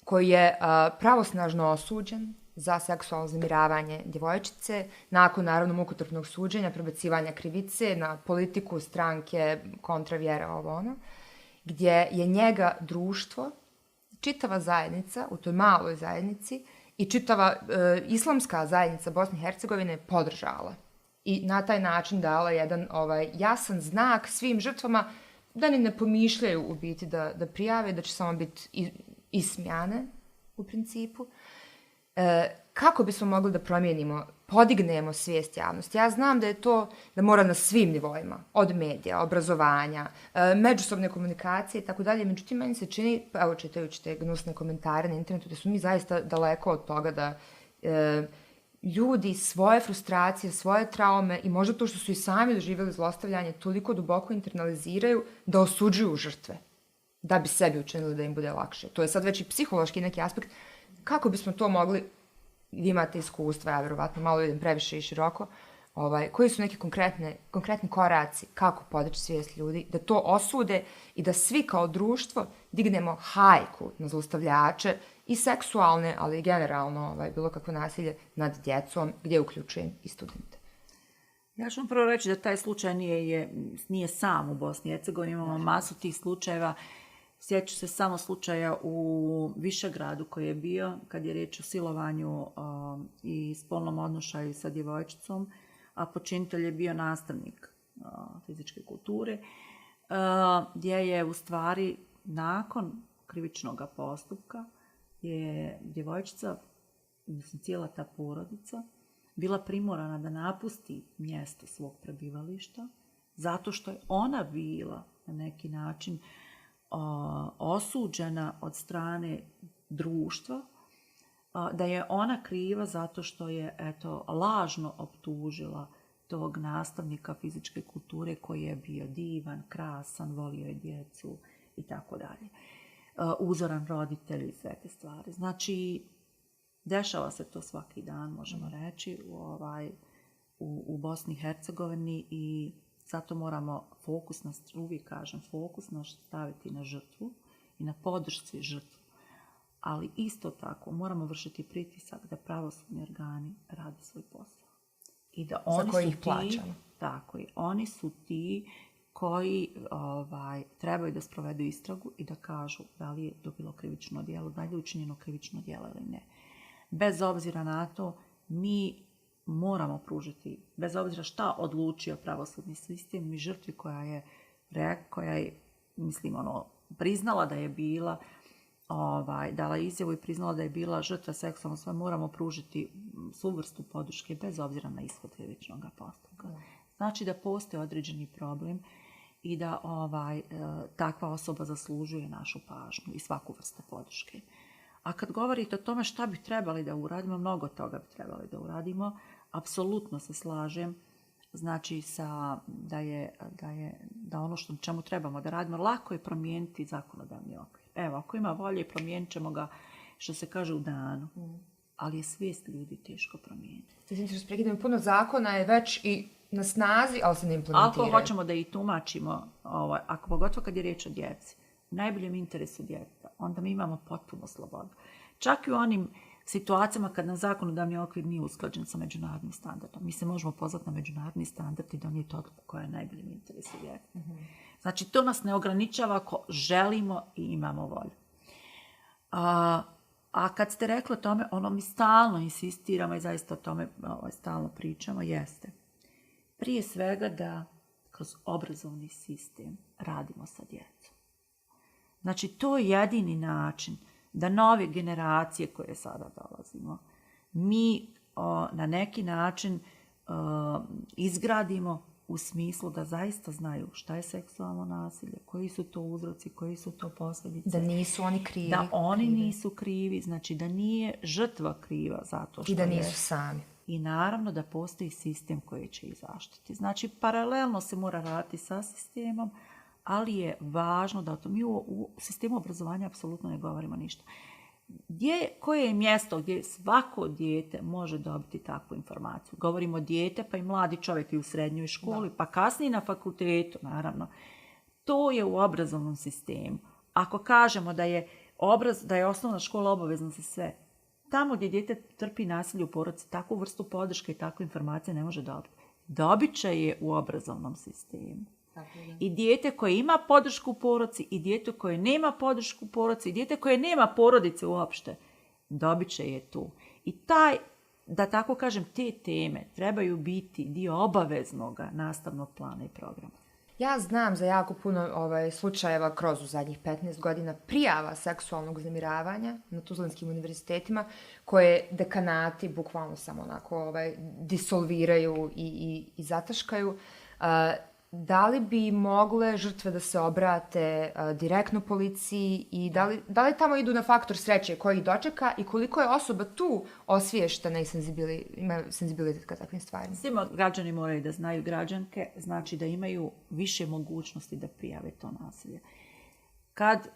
koji je pravosnažno osuđen za seksualno uznemiravanje djevojčice, nakon naravno mukotrpnog suđenja, prebacivanja krivice na politiku, stranke, kontra vjera, ovo ono, gdje je njega društvo, čitava zajednica, u toj maloj zajednici, i čitava islamska zajednica Bosne i Hercegovine podržala. I na taj način dala jedan jasan znak svim žrtvama da ni ne pomišljaju u biti da prijave, da će samo biti ismijane u principu. Kako bismo mogli da promijenimo, podignemo svijest javnosti? Ja znam da je to, da mora na svim nivoima, od medija, obrazovanja, međusobne komunikacije i tako dalje. Međutim, meni se čini, evo čitajući te gnusne komentare na internetu, da su mi zaista daleko od toga da ljudi svoje frustracije, svoje traume i možda to što su i sami doživjeli zlostavljanje toliko duboko internaliziraju da osuđuju žrtve, da bi sebi učinili da im bude lakše. To je sad već i psihološki neki aspekt. Kako bismo to mogli, vi imate iskustva, ja verovatno malo idem previše i široko, koji su neki konkretni koraci kako podići svijest ljudi, da to osude i da svi kao društvo dignemo hajku na zlostavljače i seksualne, ali i generalno bilo kakvo nasilje nad djecom, gdje uključujem i studente. Ja ću vam prvo reći da taj slučaj nije sam u Bosni i Hercegovini, imamo masu tih slučajeva. Sjeću se samo slučaja u Višegradu koji je bio, kad je riječ o silovanju i spolnom odnošaju sa djevojčicom, a počinitelj je bio nastavnik fizičke kulture, gdje je u stvari nakon krivičnog postupka je djevojčica, cijela ta porodica, bila primorana da napusti mjesto svog prebivališta, zato što je ona bila na neki način osuđena od strane društva, da je ona kriva zato što je lažno optužila tog nastavnika fizičke kulture koji je bio divan, krasan, volio je djecu i tako dalje. Uzoran roditelj i sve te stvari. Znači, dešava se to svaki dan, možemo reći, u Bosni i Hercegovini i zato moramo uvijek kažem, fokus staviti na žrtvu i na podršci žrtvu. Ali isto tako moramo vršiti pritisak da pravosudni organi rade svoj posao. I da za koji ih plaćamo. Tako je. Oni su ti koji trebaju da sprovedu istragu i da kažu da li je to bilo krivično djelo, da li je učinjeno krivično djelo ili ne. Bez obzira na to, mi moramo pružiti, bez obzira šta odlučio pravosudni sistem, mi žrtvi koja je priznala da je bila, dala izjavu i priznala da je bila žrtva seksualnog nasilja, moramo pružiti svu vrstu podrške bez obzira na ishod krivičnog postupka. Znači da postoji određeni problem i da takva osoba zaslužuje našu pažnju i svaku vrstu podrške. A kad govorite o tome šta bi trebali da uradimo, mnogo toga bi trebali da uradimo. Apsolutno se slažem, znači da ono što čemu trebamo da radimo, lako je promijeniti zakonodavni okvir. Evo, ako ima volje, promijenit ćemo ga, što se kaže, u danu. Ali je svijest ljudi teško promijeniti. Puno zakona je već i na snazi, ali se ne implementiraju. Ako hoćemo da ih tumačimo, ako pogotovo kad je riječ o djeci, u najboljem interesu djeteta, onda mi imamo potpuno slobodu. Čak i u onim situacijama kad nam zakonodavni okvir nije usklađen sa međunarodnim standardom. Mi se možemo pozvati na međunarodni standard i donijeti odluku koja je najboljem interesu djeteta. Znači, to nas ne ograničava ako želimo i imamo volju. A kad ste rekli o tome, ono mi stalno insistiramo i zaista o tome stalno pričamo, jeste. Prije svega da kroz obrazovni sistem radimo sa djecom. Znači, to je jedini način da nove generacije koje sada dolazimo, mi na neki način izgradimo u smislu da zaista znaju šta je seksualno nasilje, koji su to uzroci, koji su to posljedice. Da nisu oni krivi. Da oni nisu krivi, znači da nije žrtva kriva zato što je. I da nisu sami. I naravno da postoji sistem koji će ih zaštiti. Znači, paralelno se mora raditi sa sistemom, ali je važno da mi u sistemu obrazovanja apsolutno ne govorimo ništa. Koje je mjesto gdje svako dijete može dobiti takvu informaciju? Govorimo dijete, pa i mladi čovjek i u srednjoj školi, pa kasnije na fakultetu, naravno. To je u obrazovnom sistemu. Ako kažemo da je osnovna škola obavezna za sve, tamo gdje dijete trpi nasilje u porodici, takvu vrstu podrške i takvu informacije ne može dobiti. Dobit će je u obrazovnom sistemu. I dijete koje ima podršku u porodici, i dijete koje nema podršku u porodici, i dijete koje nema porodice uopšte, dobit će je tu. I da tako kažem, te teme trebaju biti dio obaveznog nastavnog plana i programa. Ja znam za jako puno slučajeva kroz u zadnjih 15 godina prijava seksualnog uznemiravanja na Tuzlanskim univerzitetima koje dekanati bukvalno samo onako disolviraju i zataškaju. Da li bi mogle žrtve da se obrate direktno policiji i da li tamo idu na faktor sreće koji ih dočeka i koliko je osoba tu osviještena i ima senzibilitet ka takvim stvarima? Svima građani moraju da znaju, građanke, znači da imaju više mogućnosti da prijave to nasilje. Kad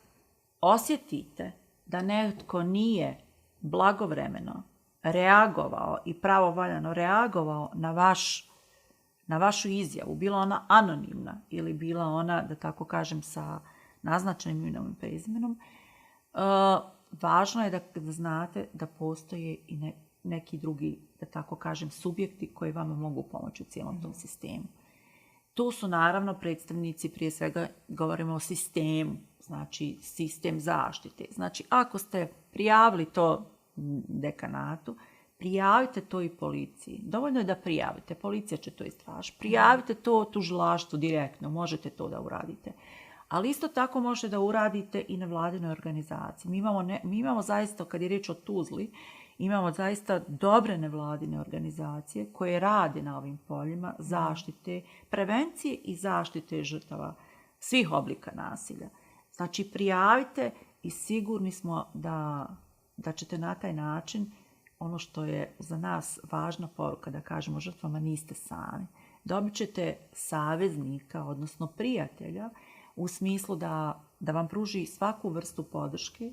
osjetite da netko nije blagovremeno reagovao i pravovaljano reagovao na vašu izjavu, bila ona anonimna ili bila ona, da tako kažem, sa naznačenim imenom i prezimenom, važno je da znate da postoje i neki drugi, da tako kažem, subjekti koji vama mogu pomoći u cijelom tom sistemu. Tu su naravno predstavnici, prije svega govorimo o sistemu, znači sistem zaštite. Znači, ako ste prijavili to dekanatu, prijavite to i policiji. Dovoljno je da prijavite, policija će to istražiti. Prijavite to tužilaštvu direktno, možete to da uradite. Ali isto tako možete da uradite i na vladinoj organizaciji. Mi imamo zaista, kad je riječ o Tuzli, imamo zaista dobre nevladine organizacije koje rade na ovim poljima zaštite, prevencije i zaštite žrtava svih oblika nasilja. Znači, prijavite i sigurni smo da ćete na taj način, ono što je za nas važna poruka, da kažemo žrtvama niste sami. Dobit ćete saveznika, odnosno prijatelja, u smislu da vam pruži svaku vrstu podrške.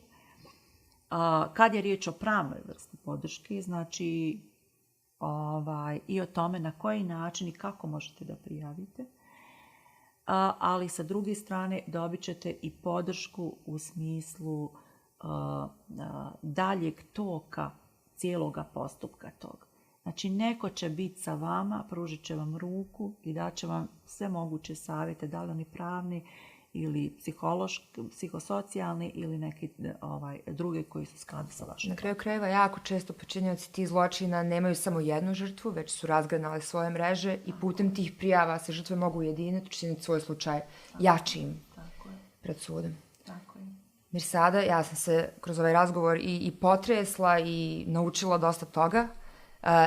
Kad je riječ o pravnoj vrsti podrške, znači i o tome na koji način i kako možete da prijavite. ali sa druge strane dobit ćete i podršku u smislu daljeg toka cijeloga postupka tog. Znači, neko će biti sa vama, pružit će vam ruku i daće vam sve moguće savjete, da li oni pravni ili psihosocijalni ili neki drugi koji su u skladu sa vašim. Na kraju krajeva, jako često počinioci tih zločina nemaju samo jednu žrtvu, već su razgranali svoje mreže i putem tih prijava se žrtve mogu ujediniti, učiniti svoj slučaj jačim pred sudom. Tako je. Mirsada, ja sam se kroz ovaj razgovor i potresla i naučila dosta toga.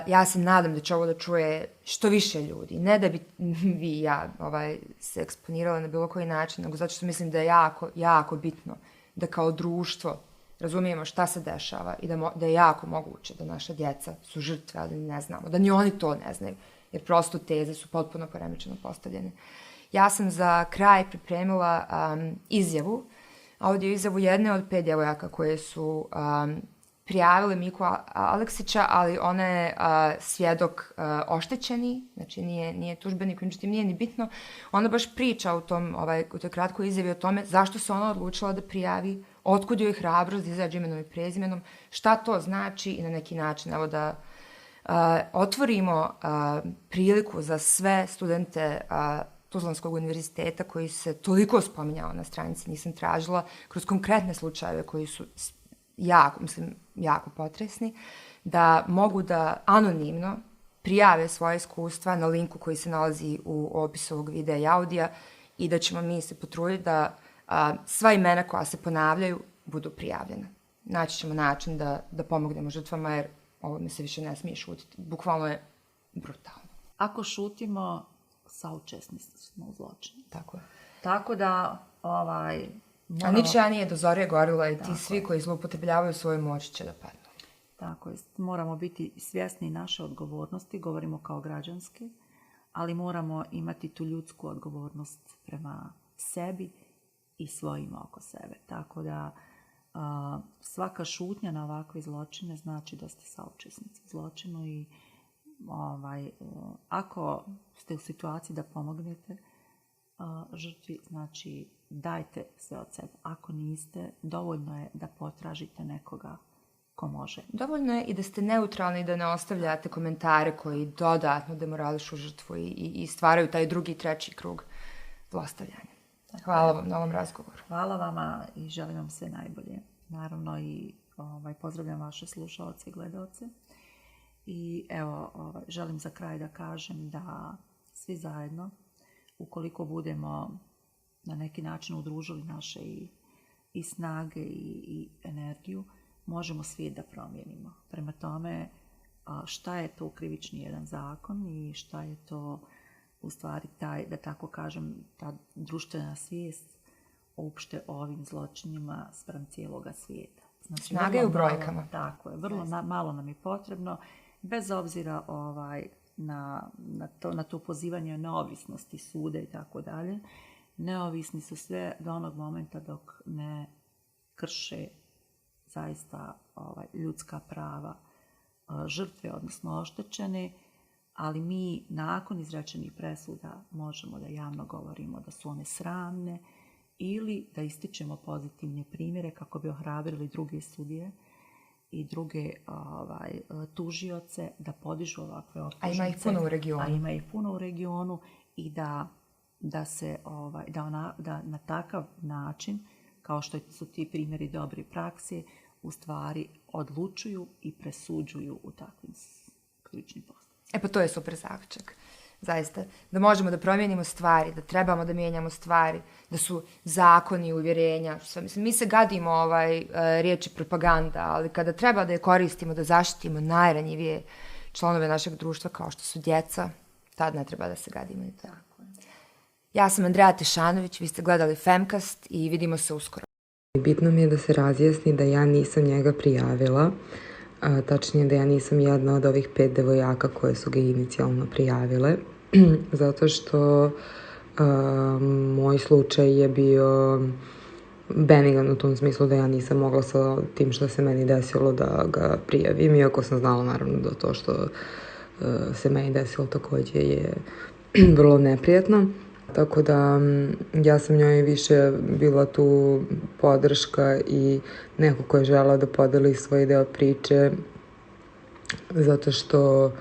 Ja se nadam da će ovo da čuje što više ljudi. Ne da bi vi i ja se eksponirale na bilo koji način, nego zato što mislim da je jako, jako bitno da kao društvo razumijemo šta se dešava i da je jako moguće da naša djeca su žrtve, ali ne znamo, da ni oni to ne znaju, jer prosto teze su potpuno poremećeno postavljene. Ja sam za kraj pripremila audio izjavu jedne od 5 djevojaka koje su prijavile Miku Aleksića, ali ona je svjedok oštećeni, znači nije tužbenik, međutim nije ni bitno. Ona baš priča u toj kratkoj izjavi o tome zašto se ona odlučila da prijavi, otkud joj hrabrost da izađe imenom i prezimenom, šta to znači i na neki način da otvorimo priliku za sve studente Tuzlanskog univerziteta koji se toliko spominjao na stranici, nisam tražila, kroz konkretne slučajeve koji su jako potresni, da mogu da anonimno prijave svoje iskustva na linku koji se nalazi u opisu ovog videa i audija i da ćemo mi se potruditi da sva imena koja se ponavljaju budu prijavljena. Naći ćemo način da pomognemo žrtvama, jer ovo mi se više ne smije šutiti. Bukvalno je brutalno. Ako šutimo, saučesnici smo u zločinu. Tako je. Tako da a ničija nije do zore gorila i ti svi koji zloupotrebljavaju svoju moć će da padnu. Tako je. Moramo biti svjesni naše odgovornosti, govorimo kao građanske, ali moramo imati tu ljudsku odgovornost prema sebi i svojim oko sebe. Tako da svaka šutnja na ovakve zločine znači da ste saučesnici u zločinu i ako ste u situaciji da pomognete žrtvi, znači dajte sve od sebe. Ako niste, dovoljno je da potražite nekoga ko može. Dovoljno je i da ste neutralni i da ne ostavljate komentare koji dodatno demorališu žrtvu i stvaraju taj drugi, treći krug zlostavljanja. Hvala vam na ovom razgovoru. Hvala vama i želim vam sve najbolje. Naravno i pozdravljam vaše slušaoce i gledaoce. I evo, želim za kraj da kažem da svi zajedno, ukoliko budemo na neki način udružili naše i snage i energiju, možemo svijet da promijenimo. Prema tome, šta je to krivični jedan zakon i šta je to u stvari taj, da tako kažem, ta društvena svijest uopšte o ovim zločinima spram cijeloga svijeta. Znači, snaga je u brojkama. Tako je, vrlo malo nam je potrebno, bez obzira na to pozivanje neovisnosti suda i tako dalje. Neovisni su sve do onog momenta dok ne krše zaista ljudska prava žrtve, odnosno oštećene, ali mi nakon izrečenih presuda možemo da javno govorimo da su one sramne ili da ističemo pozitivne primjere kako bi ohrabrili druge sudije i druge tužioce da podižu ovakve optužnice. A ima ih puno u regionu. A ima ih puno u regionu i da na takav način, kao što su ti primjeri dobre prakse, u stvari odlučuju i presuđuju u takvim ključnim postupcima. Pa to je super zaključak. Zaista, da možemo da promijenimo stvari, da trebamo da mijenjamo stvari, da su zakoni, uvjerenja. Mi se gadimo riječi propaganda, ali kada treba da je koristimo, da zaštitimo najranjivije članove našeg društva kao što su djeca, tad ne treba da se gadimo i tako. Ja sam Andreja Tešanović, vi ste gledali Femcast i vidimo se uskoro. Bitno mi je da se razjasni da ja nisam njega prijavila, tačnije da ja nisam jedna od ovih 5 devojaka koje su ga inicijalno prijavile, zato što moj slučaj je bio benigan u tom smislu da ja nisam mogla sa tim što se meni desilo da ga prijavim, iako sam znala naravno da to što se meni desilo također je vrlo neprijatno. Tako da ja sam njoj više bila tu podrška i neko ko je želao da podeli svoj deo priče, zato što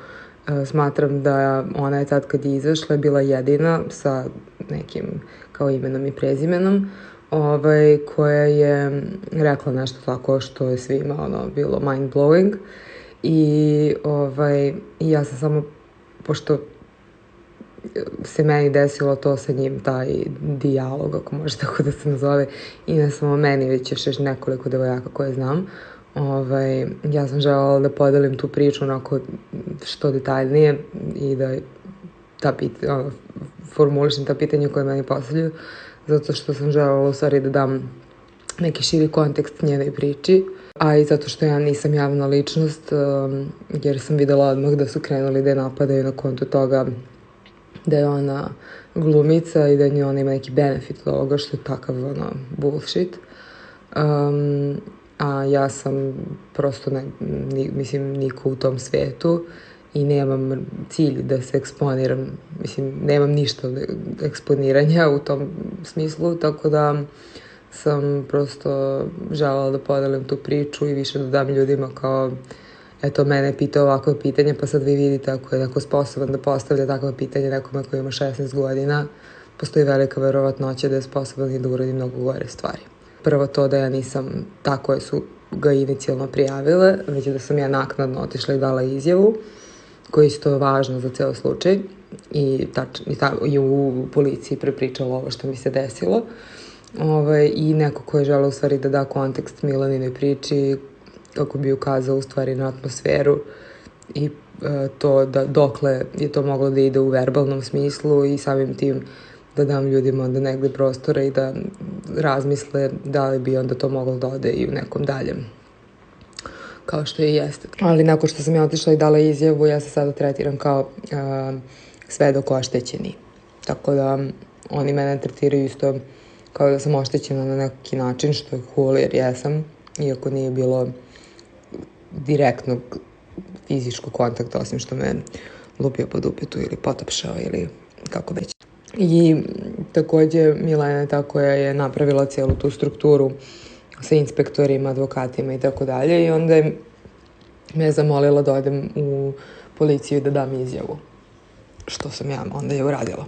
smatram da ona je tad kad je izašla bila jedina sa nekim kao imenom i prezimenom koja je rekla nešto tako što je svima bilo mind blowing i ja sam samo, pošto se meni desilo to sa njim, taj dijalog, ako može tako da se nazove, i ne samo meni, već još nekoliko devojaka koje znam. Ja sam želela da podelim tu priču onako što detaljnije i da formulišem ta pitanja koje meni postavljaju, zato što sam želela u stvari da dam neki širi kontekst njenoj priči, a i zato što ja nisam javna ličnost, jer sam videla odmah da su krenuli da je napadaju na konto toga da je ona glumica i da ona ima neki benefit od ovoga, što je takav bullshit. A ja sam prosto, niko u tom svetu i nemam cilj da se eksponiram. Nemam ništa od eksponiranja u tom smislu, tako da sam prosto želela da podelim tu priču i više da dam ljudima kao, eto, mene je pitao ovako pitanje, pa sad vi vidite ako je neko sposoban da postavlja takva pitanje nekome koji ima 16 godina, postoji velika verovatnoća da je sposoban i da uradi mnogo gore stvari. Prvo to da ja nisam ta koje su ga inicijalno prijavile, već da sam ja naknadno otišla i dala izjavu, koja je isto važno za ceo slučaj i u policiji prepričala ovo što mi se desilo. I neko ko je želeo u stvari da da kontekst Milaninoj priči, kako bi ukazao u stvari na atmosferu i to da dokle je to moglo da ide u verbalnom smislu i samim tim da dam ljudima onda negde prostora i da razmisle da li bi onda to moglo da ode i u nekom daljem, kao što i jeste. Ali nakon što sam ja otišla i dala izjavu, ja se sada tretiram kao svedok oštećeni. Tako da oni mene tretiraju isto kao da sam oštećena na neki način, što je cool jer jesam, iako nije bilo direktnog fizičkog kontakta, osim što me lupio po dupetu ili potapšao ili kako već. I takođe Milena je ta koja je napravila cijelu tu strukturu sa inspektorima, advokatima i tako dalje i onda je me zamolila da odem u policiju da dam izjavu, što sam ja onda je uradila.